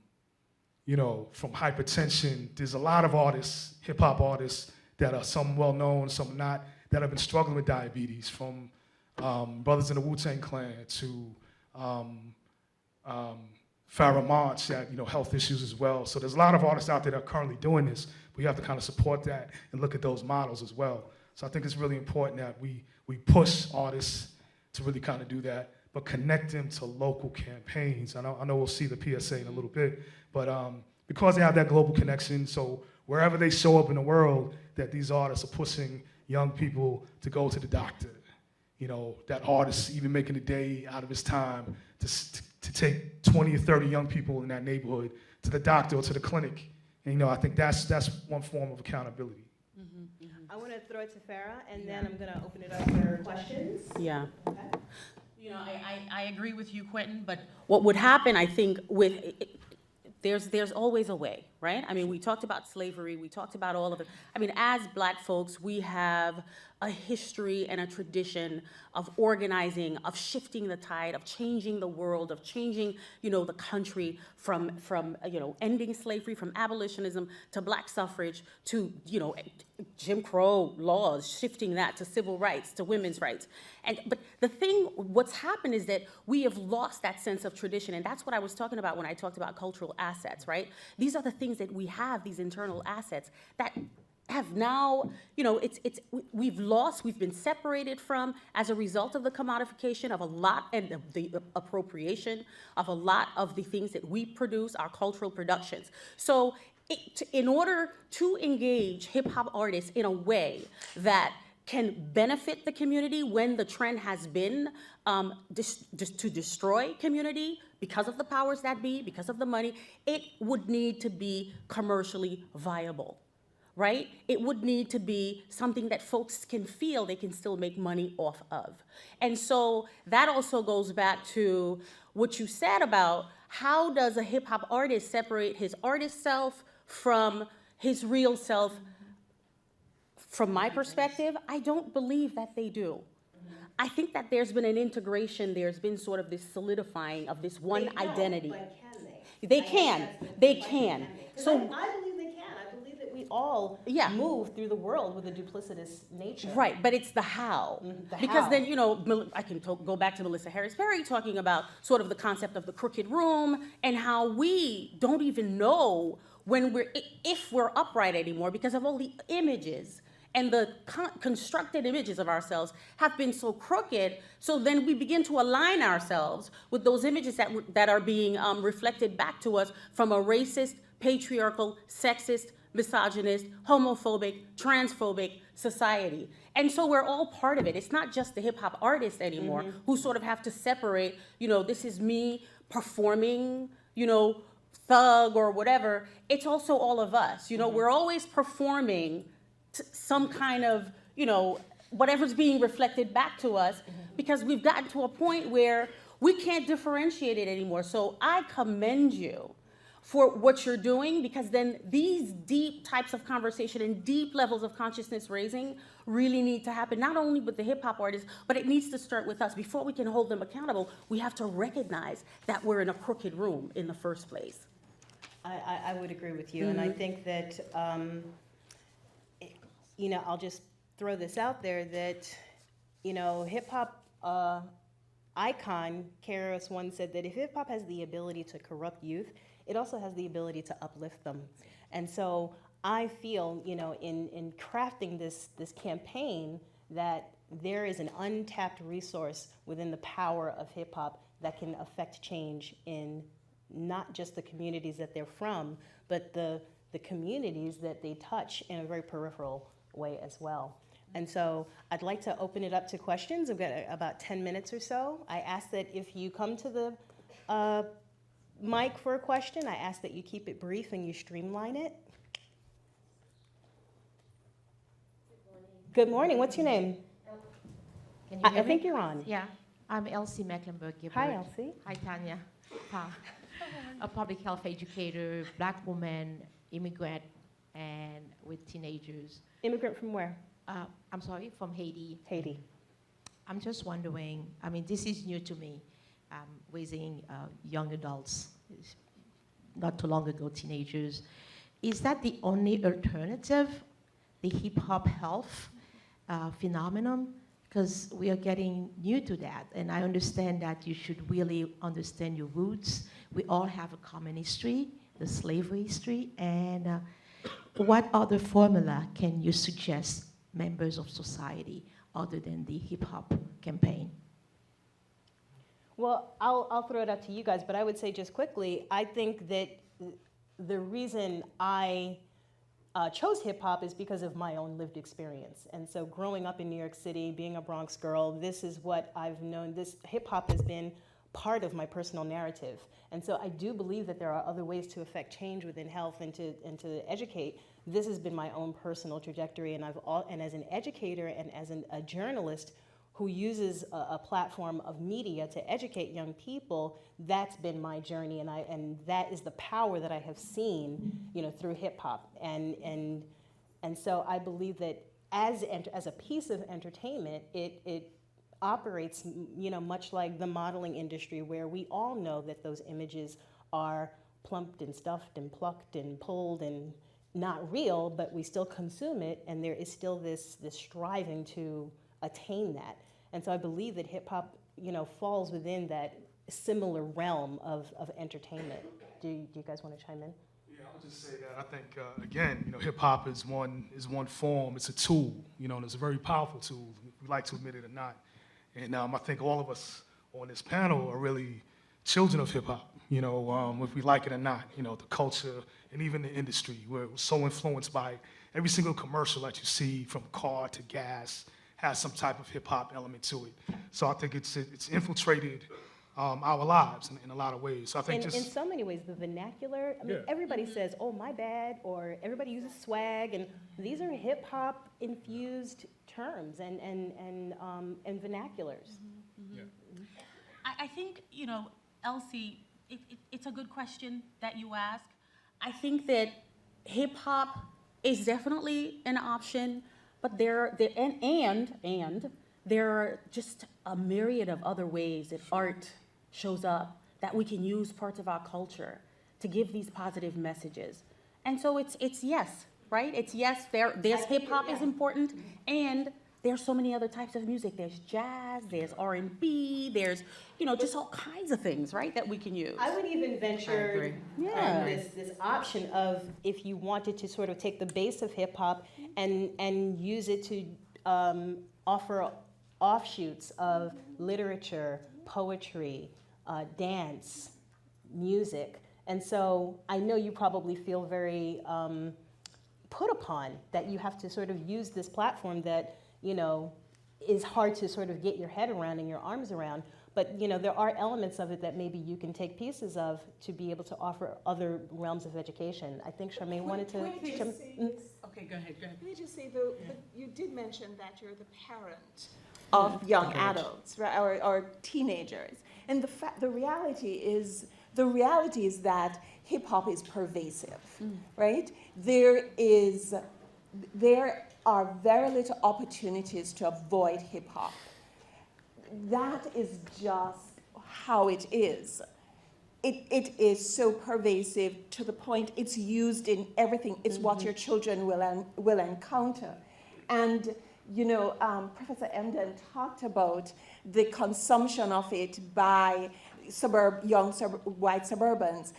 hypertension, there's a lot of artists, hip hop artists, that are some well-known, some not, that have been struggling with diabetes, from Brothers in the Wu-Tang Clan to Pharoah Monch that, health issues as well. So there's a lot of artists out there that are currently doing this. We have to kind of support that and look at those models as well. So I think it's really important that we push artists to really kind of do that, but connect them to local campaigns. I know we'll see the PSA in a little bit, but because they have that global connection, so wherever they show up in the world, that these artists are pushing young people to go to the doctor. That artist even making a day out of his time to take 20 or 30 young people in that neighborhood to the doctor or to the clinic. And I think that's one form of accountability. I want to throw it to Farrah, and then I'm going to open it up for questions. Yeah. Okay. I agree with you, Quentin, but what would happen, I think, there's always a way, right? right? I mean, we talked about slavery, we talked about all of it. I mean, as Black folks, we have a history and a tradition of organizing, of shifting the tide, of changing the world, of changing, the country from ending slavery, from abolitionism to Black suffrage to, Jim Crow laws, shifting that to civil rights, to women's rights. But what's happened is that we have lost that sense of tradition, and that's what I was talking about when I talked about cultural assets, right? These are the things that we have, these internal assets that have now, we've been separated from as a result of the commodification of a lot and the appropriation of a lot of the things that we produce, our cultural productions. So in order to engage hip hop artists in a way that can benefit the community when the trend has been just to destroy community because of the powers that be, because of the money, it would need to be commercially viable. Right? It would need to be something that folks can feel they can still make money off of. And so that also goes back to what you said about how does a hip hop artist separate his artist self from his real self. From my perspective, I don't believe that they do. I think that there's been an integration, there's been sort of this solidifying of this one identity. But can they? They can. They can. So I believe they can. I believe that we all move through the world with a duplicitous nature. Right, but it's the how. Because then, I can go back to Melissa Harris Perry talking about sort of the concept of the crooked room and how we don't even know if we're upright anymore because of all the images and the constructed images of ourselves have been so crooked, so then we begin to align ourselves with those images that are being reflected back to us from a racist, patriarchal, sexist, misogynist, homophobic, transphobic society. And so we're all part of it. It's not just the hip hop artists anymore who sort of have to separate, this is me performing, thug or whatever. It's also all of us. We're always performing some kind of, whatever's being reflected back to us because we've gotten to a point where we can't differentiate it anymore. So I commend you for what you're doing because then these deep types of conversation and deep levels of consciousness raising really need to happen, not only with the hip hop artists, but it needs to start with us. Before we can hold them accountable, we have to recognize that we're in a crooked room in the first place. I would agree with you, and I think that, I'll just throw this out there that, hip hop icon KRS-One said that if hip hop has the ability to corrupt youth, it also has the ability to uplift them. And so I feel, in crafting this campaign, that there is an untapped resource within the power of hip hop that can affect change in not just the communities that they're from, but the communities that they touch in a very peripheral way as well. And so I'd like to open it up to questions. I've got about 10 minutes or so. I ask that if you come to the mic for a question, I ask that you keep it brief and you streamline it. Good morning. What's your name? Can you hear I me? think you're on. Yeah, I'm Elsie Mecklenburg-Gibbert. Hi, Elsie. Hi, Tanya. Hi. A public health educator, Black woman, immigrant, and with teenagers. Immigrant from where? I'm sorry, from Haiti. Haiti. I'm just wondering, this is new to me, raising young adults, not too long ago, teenagers. Is that the only alternative, the hip-hop health phenomenon? Because we are getting new to that, and I understand that you should really understand your roots. We all have a common history, the slavery history, and what other formula can you suggest members of society other than the hip-hop campaign? Well, I'll throw it out to you guys, but I would say just quickly, I think that the reason I chose hip-hop is because of my own lived experience. And so growing up in New York City, being a Bronx girl, this is what I've known. This hip-hop has been part of my personal narrative. And so I do believe that there are other ways to affect change within health and to educate. This has been my own personal trajectory, and as an educator and as a journalist who uses a platform of media to educate young people, that's been my journey, and that is the power that I have seen, through hip hop, and so I believe that as a piece of entertainment, it operates, much like the modeling industry, where we all know that those images are plumped and stuffed and plucked and pulled and not real, but we still consume it, and there is still this striving to attain that. And so I believe that hip hop, falls within that similar realm of entertainment. Do you guys want to chime in? Yeah, I would just say that I think again, hip hop is one form. It's a tool, and it's a very powerful tool. We like to admit it or not. And I think all of us on this panel are really children of hip hop. If we like it or not. The culture and even the industry. We're so influenced by every single commercial that you see, from car to gas, has some type of hip hop element to it. So I think it's infiltrated our lives in a lot of ways. So I think in so many ways, the vernacular, everybody says, oh, my bad, or everybody uses swag, and these are hip hop infused terms and vernaculars. Mm-hmm. Yeah. I think, Elsie, it's a good question that you ask. I think that hip hop is definitely an option, but there are just a myriad of other ways that art shows up that we can use parts of our culture to give these positive messages. And so it's yes, right? It's yes, there's hip hop is important, and there's so many other types of music. There's jazz, there's R&B, there's, just all kinds of things, right, that we can use. I would even venture this option of, if you wanted to sort of take the base of hip hop and use it to offer offshoots of literature, poetry, dance, music. And so I know you probably feel very put upon that you have to sort of use this platform that, is hard to sort of get your head around and your arms around. But, there are elements of it that maybe you can take pieces of to be able to offer other realms of education. I think Charmaine wanted to... Okay, go ahead. Let me just say, though, you did mention that you're the parent of young adults, right, or teenagers. And the reality is that hip-hop is pervasive, right? There are very little opportunities to avoid hip-hop. That is just how it is. It is so pervasive to the point it's used in everything. It's what your children will encounter. And, Professor Emden talked about the consumption of it by white suburbans.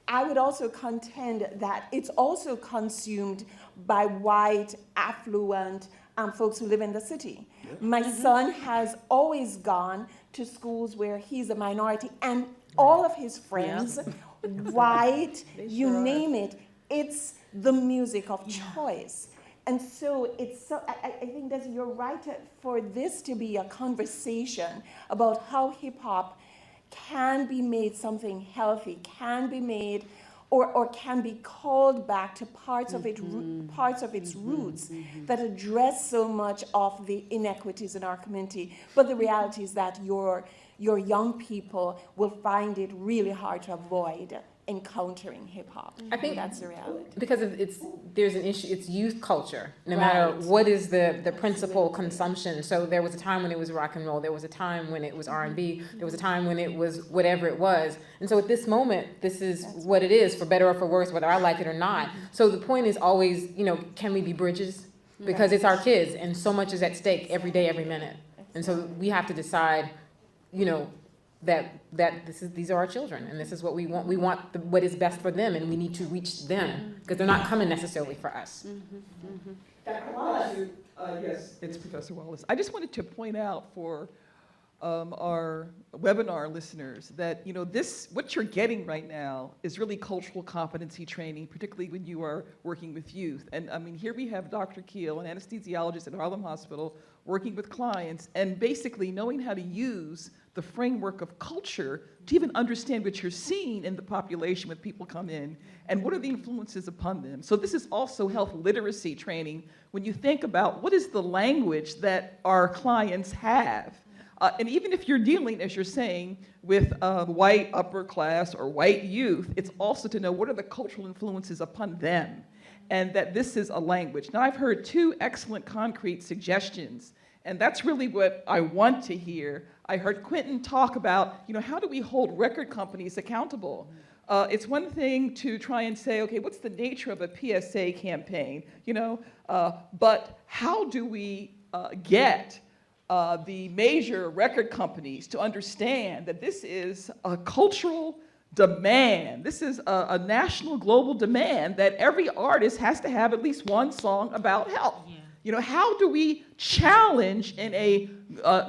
I would also contend that it's also consumed by white, affluent folks who live in the city. Yeah. My son has always gone to schools where he's a minority, and all of his friends, white, you name it, it's the music of choice. And so I think that you're right for this to be a conversation about how hip hop can be made something healthy, can be made or can be called back to parts of its roots that address so much of the inequities in our community. But the reality is that your young people will find it really hard to avoid encountering hip hop. I think that's the reality. Because there's an issue, it's youth culture, no matter what is the principal consumption. So there was a time when it was rock and roll, there was a time when it was R&B, there was a time when it was whatever it was. And so at this moment, this is what it is, for better or for worse, whether I like it or not. So the point is always, can we be bridges? Because it's our kids, and so much is at stake every day, every minute. And so we have to decide, that these are our children, and this is what we want. We want what is best for them, and we need to reach them, because they're not coming necessarily for us. Dr. Wallace. Yes, it's Professor Wallace. I just wanted to point out for our webinar listeners that what you're getting right now is really cultural competency training, particularly when you are working with youth. And I mean, here we have Dr. Keel, an anesthesiologist at Harlem Hospital, working with clients and basically knowing how to use the framework of culture to even understand what you're seeing in the population when people come in, and what are the influences upon them. So this is also health literacy training when you think about what is the language that our clients have. And even if you're dealing, as you're saying, with white upper class or white youth, it's also to know what are the cultural influences upon them, and that this is a language. Now, I've heard two excellent concrete suggestions, and that's really what I want to hear. I heard Quentin talk about, how do we hold record companies accountable? It's one thing to try and say, okay, what's the nature of a PSA campaign, but how do we get the major record companies to understand that this is a cultural demand. This is a national, global demand that every artist has to have at least one song about health. Yeah. How do we challenge in a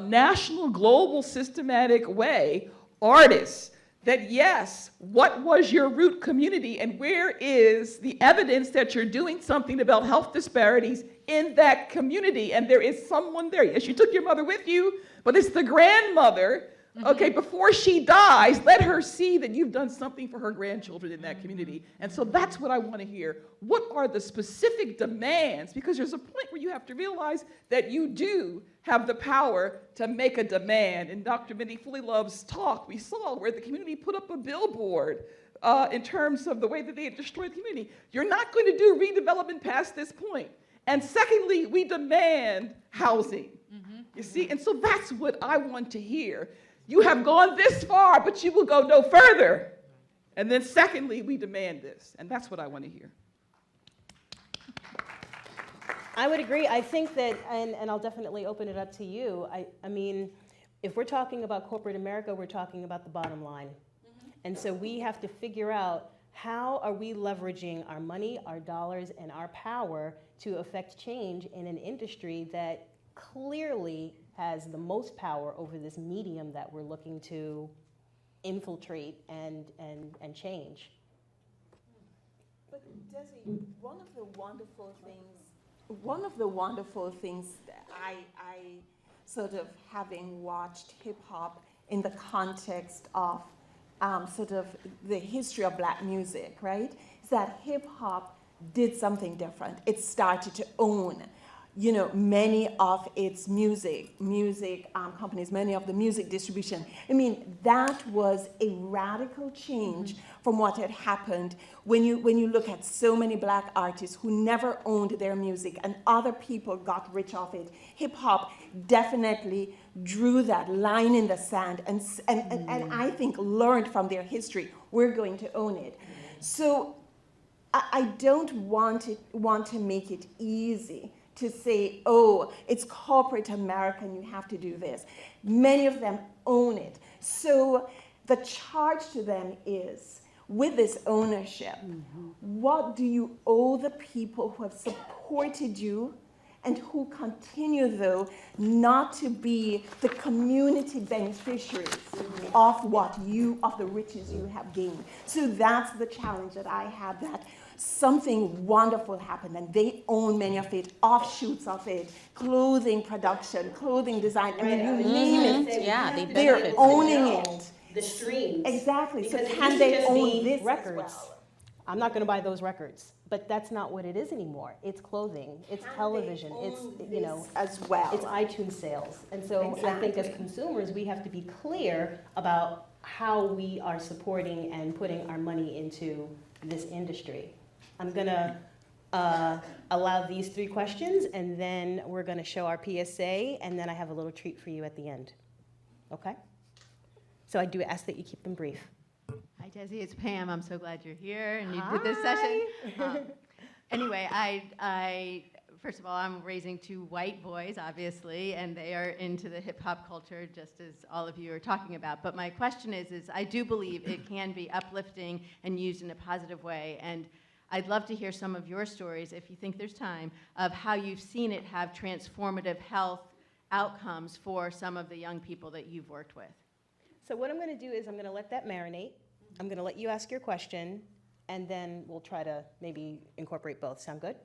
national, global, systematic way artists that, yes, what was your root community and where is the evidence that you're doing something about health disparities in that community? And there is someone there. Yes, you took your mother with you, but it's the grandmother. Okay, before she dies, let her see that you've done something for her grandchildren in that community. And so that's what I want to hear. What are the specific demands? Because there's a point where you have to realize that you do have the power to make a demand. In Dr. Minnie Fullylove's talk, we saw where the community put up a billboard in terms of the way that they had destroyed the community. You're not going to do redevelopment past this point. And secondly, we demand housing. You see? And so that's what I want to hear. You have gone this far, but you will go no further. And then secondly, we demand this. And that's what I want to hear. I would agree. I think that, and I'll definitely open it up to you. I mean, if we're talking about corporate America, we're talking about the bottom line. And so we have to figure out how are we leveraging our money, our dollars, and our power to affect change in an industry that clearly has the most power over this medium that we're looking to infiltrate and change. But Desi, one of the wonderful things that I sort of, having watched hip hop in the context of sort of the history of black music, right, is that hip hop did something different. It started to own many of its music companies, many of the music distribution. I mean, that was a radical change from what had happened when you look at so many black artists who never owned their music and other people got rich off it. Hip hop definitely drew that line in the sand and I think learned from their history. We're going to own it. So I don't want to make it easy to say, oh, it's corporate America and you have to do this. Many of them own it. So the charge to them is, with this ownership, what do you owe the people who have supported you and who continue, though, not to be the community beneficiaries of the riches you have gained? So that's the challenge that I have, that something wonderful happened and they own many of it, offshoots of it, clothing production, clothing design, I mean, you name it. Yeah, they're owning it. The streams. Exactly. Because So can they own this records? as well? I'm not going to buy those records, but that's not what it is anymore. It's clothing, it's television, it's as well. it's iTunes sales. And so I think as consumers, we have to be clear about how we are supporting and putting our money into this industry. I'm going to allow these 3 questions, and then we're going to show our PSA, and then I have a little treat for you at the end. Okay? So I do ask that you keep them brief. Hi, Desi. It's Pam. I'm so glad you're here and you did this session. Anyway, I first of all, I'm raising 2 white boys, obviously, and they are into the hip hop culture, just as all of you are talking about. But my question is I do believe it can be uplifting and used in a positive way. And I'd love to hear some of your stories, if you think there's time, of how you've seen it have transformative health outcomes for some of the young people that you've worked with. So what I'm going to do is I'm going to let that marinate. I'm going to let you ask your question, and then we'll try to maybe incorporate both. Sound good?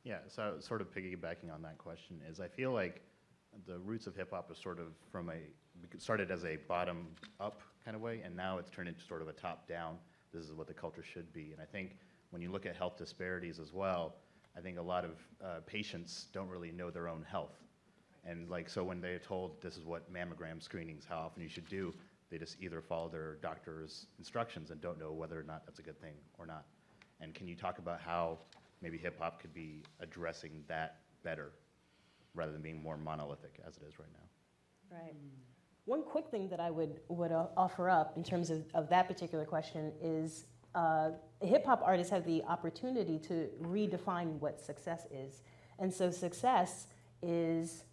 Yeah, so sort of piggybacking on that question is I feel like the roots of hip hop is sort of started as a bottom up kind of way, and now it's turned into sort of a top down. This is what the culture should be. And I think when you look at health disparities as well, I think a lot of patients don't really know their own health. And like, so when they're told this is what mammogram screenings, how often you should do, they just either follow their doctor's instructions and don't know whether or not that's a good thing or not. And can you talk about how maybe hip hop could be addressing that better rather than being more monolithic as it is right now? Right. One quick thing that I would offer up in terms of that particular question is hip-hop artists have the opportunity to redefine what success is. And so success is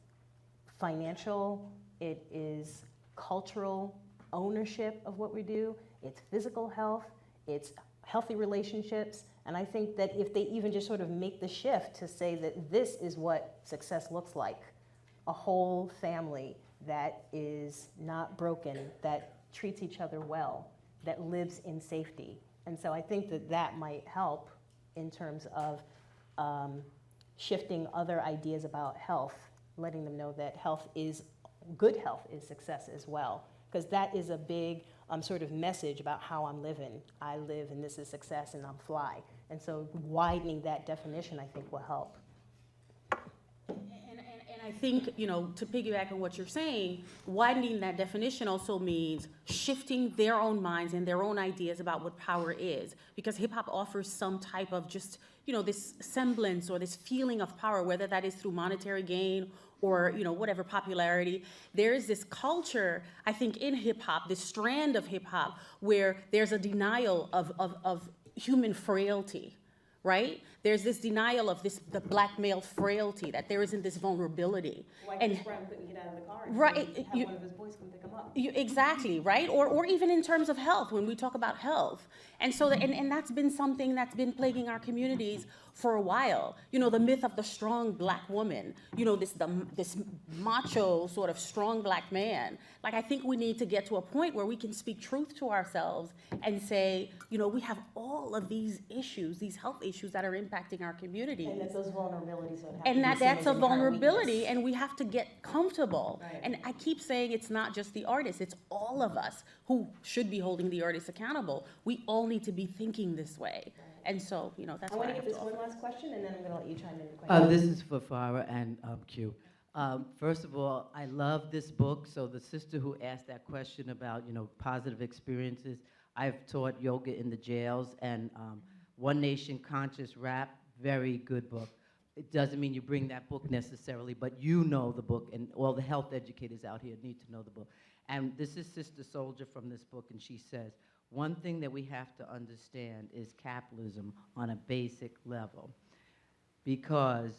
financial, it is cultural ownership of what we do, it's physical health, it's healthy relationships. And I think that if they even just sort of make the shift to say that this is what success looks like, a whole family that is not broken, that treats each other well, that lives in safety. And so I think that that might help in terms of shifting other ideas about health, letting them know that good health is success as well. Because that is a big sort of message about how I'm living. I live and this is success and I'm fly. And so widening that definition, I think, will help. And I think, you know, to piggyback on what you're saying, widening that definition also means shifting their own minds and their own ideas about what power is. Because hip hop offers some type of just, you know, this semblance or this feeling of power, whether that is through monetary gain or, you know, whatever popularity. There is this culture, I think, in hip hop, this strand of hip hop, where there's a denial of human frailty. Right? There's this denial of the black male frailty, that there isn't this vulnerability. Why Chris Brown couldn't get out of the car and right, have one of his boys come pick him up. Exactly, right? Or even in terms of health, when we talk about health. And so, and that's been something that's been plaguing our communities for a while. You know, the myth of the strong black woman, you know, this macho sort of strong black man. Like, I think we need to get to a point where we can speak truth to ourselves and say, you know, we have all of these issues, these health issues that are impacting our communities. And that those vulnerabilities don't have And to be that's a seen as inherent vulnerability, weakness. and we have to get comfortable. Right. And I keep saying it's not just the artists, it's all of us who should be holding the artists accountable. We all need to be thinking this way. Right. And so, you know, that's I why want I to have get this to one offer. last question, and then I'm going to let you chime in the question. This is for Farah and Q. First of all, I love this book. So the sister who asked that question about, you know, positive experiences, I've taught yoga in the jails, and One Nation Conscious Rap, very good book. It doesn't mean you bring that book necessarily, but you know the book, and all the health educators out here need to know the book. And this is Sister Soldier from this book, and she says, one thing that we have to understand is capitalism on a basic level, because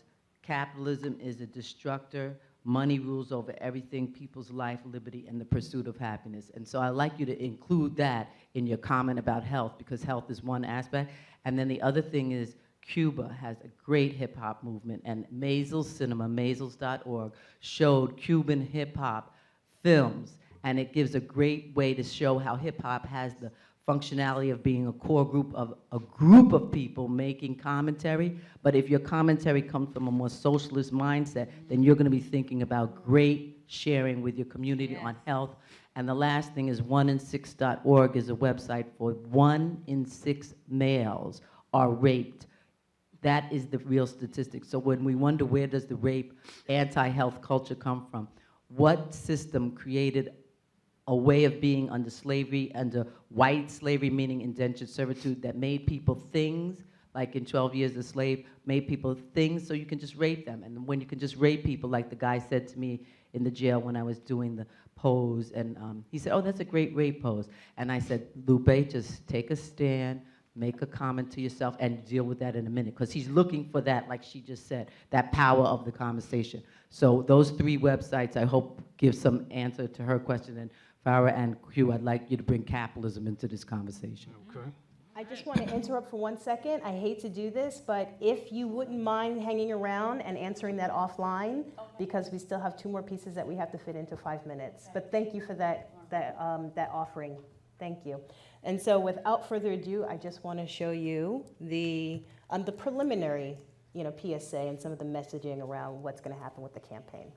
capitalism is a destructor. Money rules over everything, people's life, liberty, and the pursuit of happiness. And so I'd like you to include that in your comment about health, because health is one aspect. And then the other thing is Cuba has a great hip-hop movement, and Maisel Cinema, maisels.org, showed Cuban hip-hop films, and it gives a great way to show how hip-hop has the functionality of being a core group of people making commentary. But if your commentary comes from a more socialist mindset, then you're going to be thinking about great sharing with your community on health. And the last thing is 1in6.org is a website for 1 in 6 males are raped. That is the real statistic. So when we wonder where does the rape anti-health culture come from, what system created a way of being under slavery, under white slavery, meaning indentured servitude, that made people things, like in 12 Years a Slave, made people things so you can just rape them. And when you can just rape people, like the guy said to me in the jail when I was doing the pose, and he said, oh, that's a great rape pose. And I said, Lupe, just take a stand, make a comment to yourself, and deal with that in a minute. Because he's looking for that, like she just said, that power of the conversation. So those 3 websites, I hope, give some answer to her question. And Farah and Q, I'd like you to bring capitalism into this conversation. Okay. I just want to interrupt for 1 second. I hate to do this, but if you wouldn't mind hanging around and answering that offline, because we still have 2 more pieces that we have to fit into 5 minutes. But thank you for that offering. Thank you. And so without further ado, I just want to show you the preliminary, you know, PSA and some of the messaging around what's going to happen with the campaign.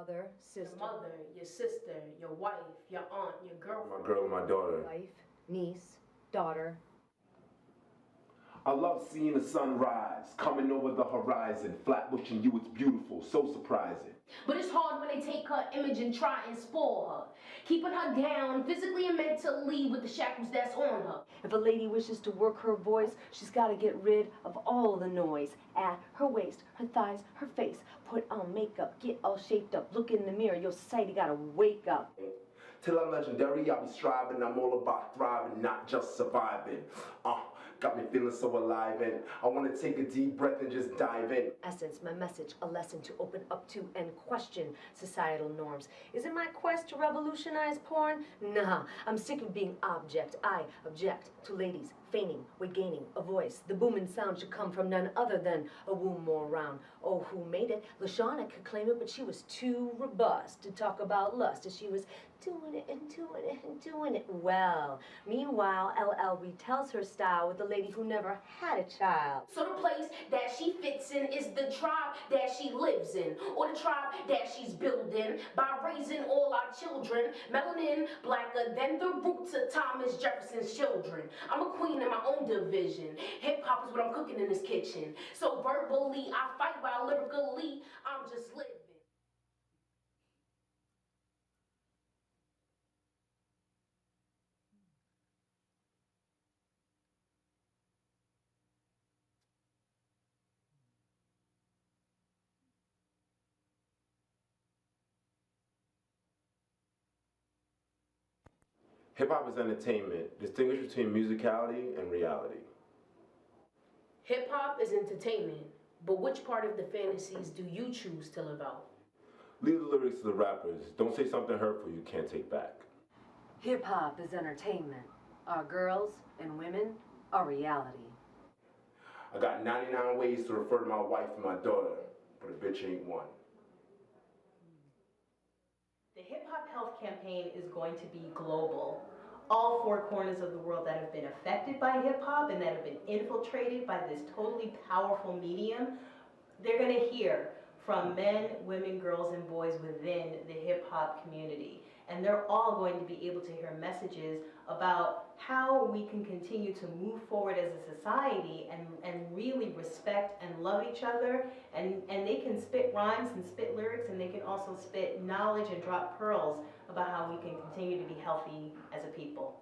mother, sister. Your mother, your sister, your wife, your aunt, your girlfriend. My girl and my daughter. Wife, niece, daughter. I love seeing the sun rise, coming over the horizon, flatbushing you, it's beautiful, so surprising. But it's hard when they take her image and try and spoil her, keeping her down physically and mentally with the shackles that's on her. If a lady wishes to work her voice, she's got to get rid of all the noise. At her waist, her thighs, her face, put on makeup, get all shaped up, look in the mirror, your society got to wake up. Till I'm legendary, I'll be striving, I'm all about thriving, not just surviving. Got me feeling so alive, and I want to take a deep breath and just dive in. Essence, my message, a lesson to open up to and question societal norms. Is it my quest to revolutionize porn? Nah, I'm sick of being object. I object to ladies feigning, weight gaining, a voice. The booming sound should come from none other than a womb more round. Oh, who made it? LaShawna could claim it, but she was too robust to talk about lust as she was doing it and doing it and doing it well. Meanwhile, LL retells her style with a lady who never had a child. So the place that she fits in is the tribe that she lives in, or the tribe that she's building by raising all our children, melanin blacker than the roots of Thomas Jefferson's children. I'm a queen in my own division. Hip hop is what I'm cooking in this kitchen. So verbally I fight while lyrically I'm just living. Hip-hop is entertainment. Distinguish between musicality and reality. Hip hop is entertainment, but which part of the fantasies do you choose to live out? Leave the lyrics to the rappers. Don't say something hurtful you can't take back. Hip-hop is entertainment. Our girls and women are reality. I got 99 ways to refer to my wife and my daughter, but a bitch ain't one. The Hip Hop Health Campaign is going to be global. All four corners of the world that have been affected by hip hop and that have been infiltrated by this totally powerful medium, they're going to hear from men, women, girls, and boys within the hip hop community. And they're all going to be able to hear messages about how we can continue to move forward as a society and really respect and love each other. And they can spit rhymes and spit lyrics, and they can also spit knowledge and drop pearls about how we can continue to be healthy as a people.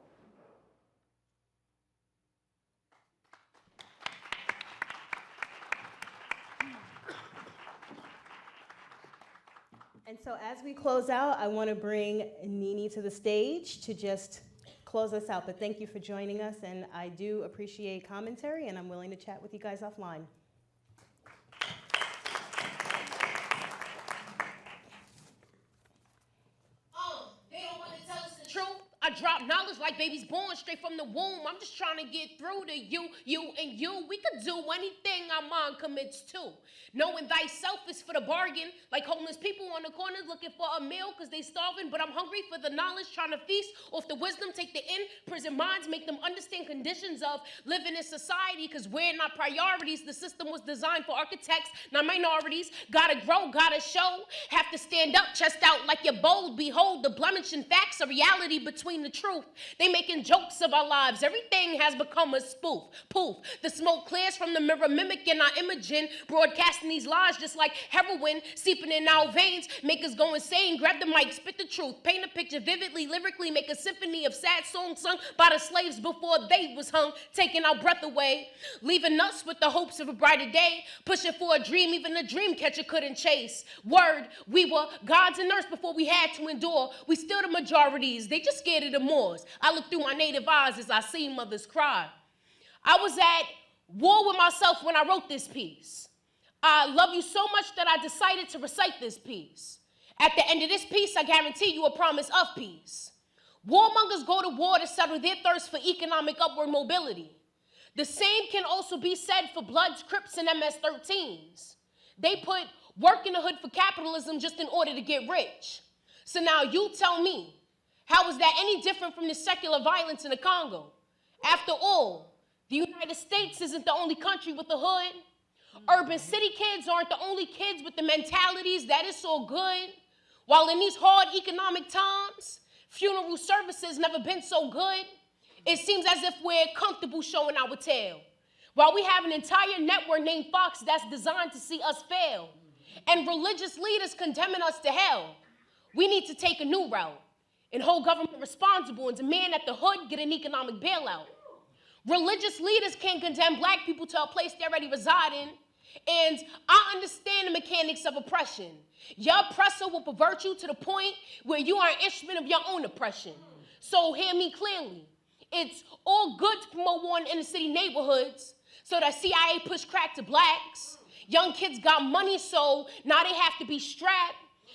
And so as we close out, I want to bring Nini to the stage to just close us out. But thank you for joining us, and I do appreciate commentary, and I'm willing to chat with you guys offline. They don't want to tell us the truth. I drop knowledge like babies born straight from the womb. I'm just trying to get through to you, and you. We could do anything our mind commits to. Knowing thyself is for the bargain. Like homeless people on the corners looking for a meal because they starving. But I'm hungry for the knowledge, trying to feast off the wisdom. Take the in-prison minds, make them understand conditions of living in society. Because we're not priorities. The system was designed for architects, not minorities. Gotta grow, gotta show. Have to stand up, chest out like you're bold. Behold, the blemish and facts of reality between the truth. They making jokes of our lives. Everything has become a spoof. Poof. The smoke clears from the mirror, mimicking our imaging, broadcasting these lies just like heroin seeping in our veins. Make us go insane. Grab the mic, spit the truth, paint a picture vividly, lyrically, make a symphony of sad songs sung by the slaves before they was hung, taking our breath away, leaving us with the hopes of a brighter day, pushing for a dream even a dream catcher couldn't chase. Word, we were gods and earth before we had to endure. We still the majorities. They just scared of the Moors. I look through my native eyes as I see mothers cry. I was at war with myself when I wrote this piece. I love you so much that I decided to recite this piece. At the end of this piece, I guarantee you a promise of peace. Warmongers go to war to settle their thirst for economic upward mobility. The same can also be said for Bloods, Crips, and MS-13s. They put work in the hood for capitalism just in order to get rich. So now you tell me, how is that any different from the secular violence in the Congo? After all, the United States isn't the only country with a hood. Urban city kids aren't the only kids with the mentalities that it's so good. While in these hard economic times, funeral services never been so good, it seems as if we're comfortable showing our tail. While we have an entire network named Fox that's designed to see us fail, and religious leaders condemning us to hell, we need to take a new route and hold government responsible and demand that the hood get an economic bailout. Religious leaders can't condemn black people to a place they already reside in, and I understand the mechanics of oppression. Your oppressor will pervert you to the point where you are an instrument of your own oppression. So hear me clearly. It's all good to promote war in inner city neighborhoods so that CIA push crack to blacks. Young kids got money, so now they have to be strapped.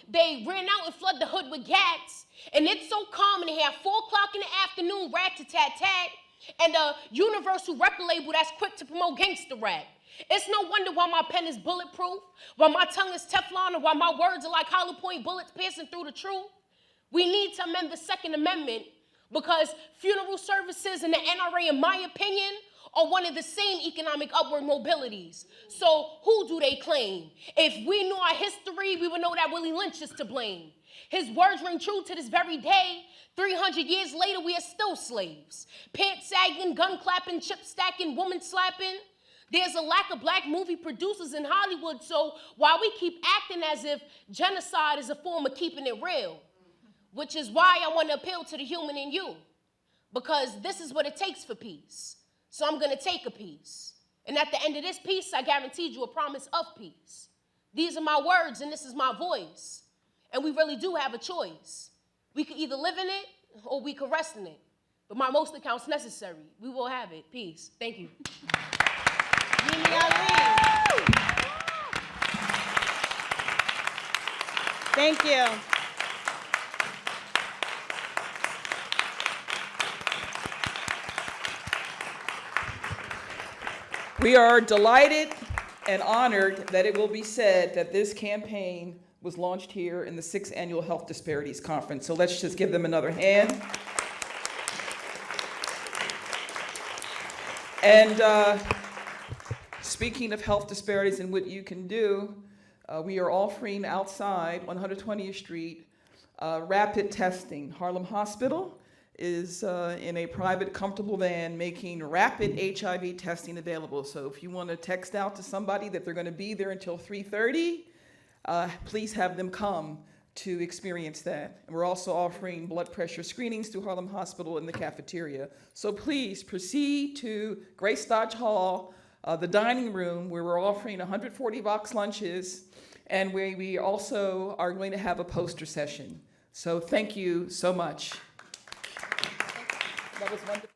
They ran out and flood the hood with gats. And it's so common to have 4 o'clock in the afternoon rat-a-tat-tat and a universal record label that's quick to promote gangster rap. It's no wonder why my pen is bulletproof, why my tongue is Teflon, or why my words are like hollow point bullets piercing through the truth. We need to amend the Second Amendment because funeral services and the NRA, in my opinion, are one of the same economic upward mobilities. So who do they claim? If we knew our history, we would know that Willie Lynch is to blame. His words ring true to this very day. 300 years later, we are still slaves. Pants sagging, gun clapping, chip stacking, woman slapping. There's a lack of black movie producers in Hollywood, so while we keep acting as if genocide is a form of keeping it real, which is why I want to appeal to the human in you, because this is what it takes for peace. So I'm going to take a piece. And at the end of this piece, I guaranteed you a promise of peace. These are my words and this is my voice. And we really do have a choice. We could either live in it or we could rest in it. But my most accounts necessary. We will have it. Peace. Thank you. Thank you. We are delighted and honored that it will be said that this campaign was launched here in the 6th Annual Health Disparities Conference. So let's just give them another hand. And speaking of health disparities and what you can do, we are offering outside 120th Street rapid testing. Harlem Hospital is in a private, comfortable van making rapid HIV testing available. So if you want to text out to somebody that they're going to be there until 3:30, please have them come to experience that. And we're also offering blood pressure screenings through Harlem Hospital in the cafeteria. So please proceed to Grace Dodge Hall, the dining room, where we're offering 140 box lunches, and where we also are going to have a poster session. So thank you so much. That was wonderful.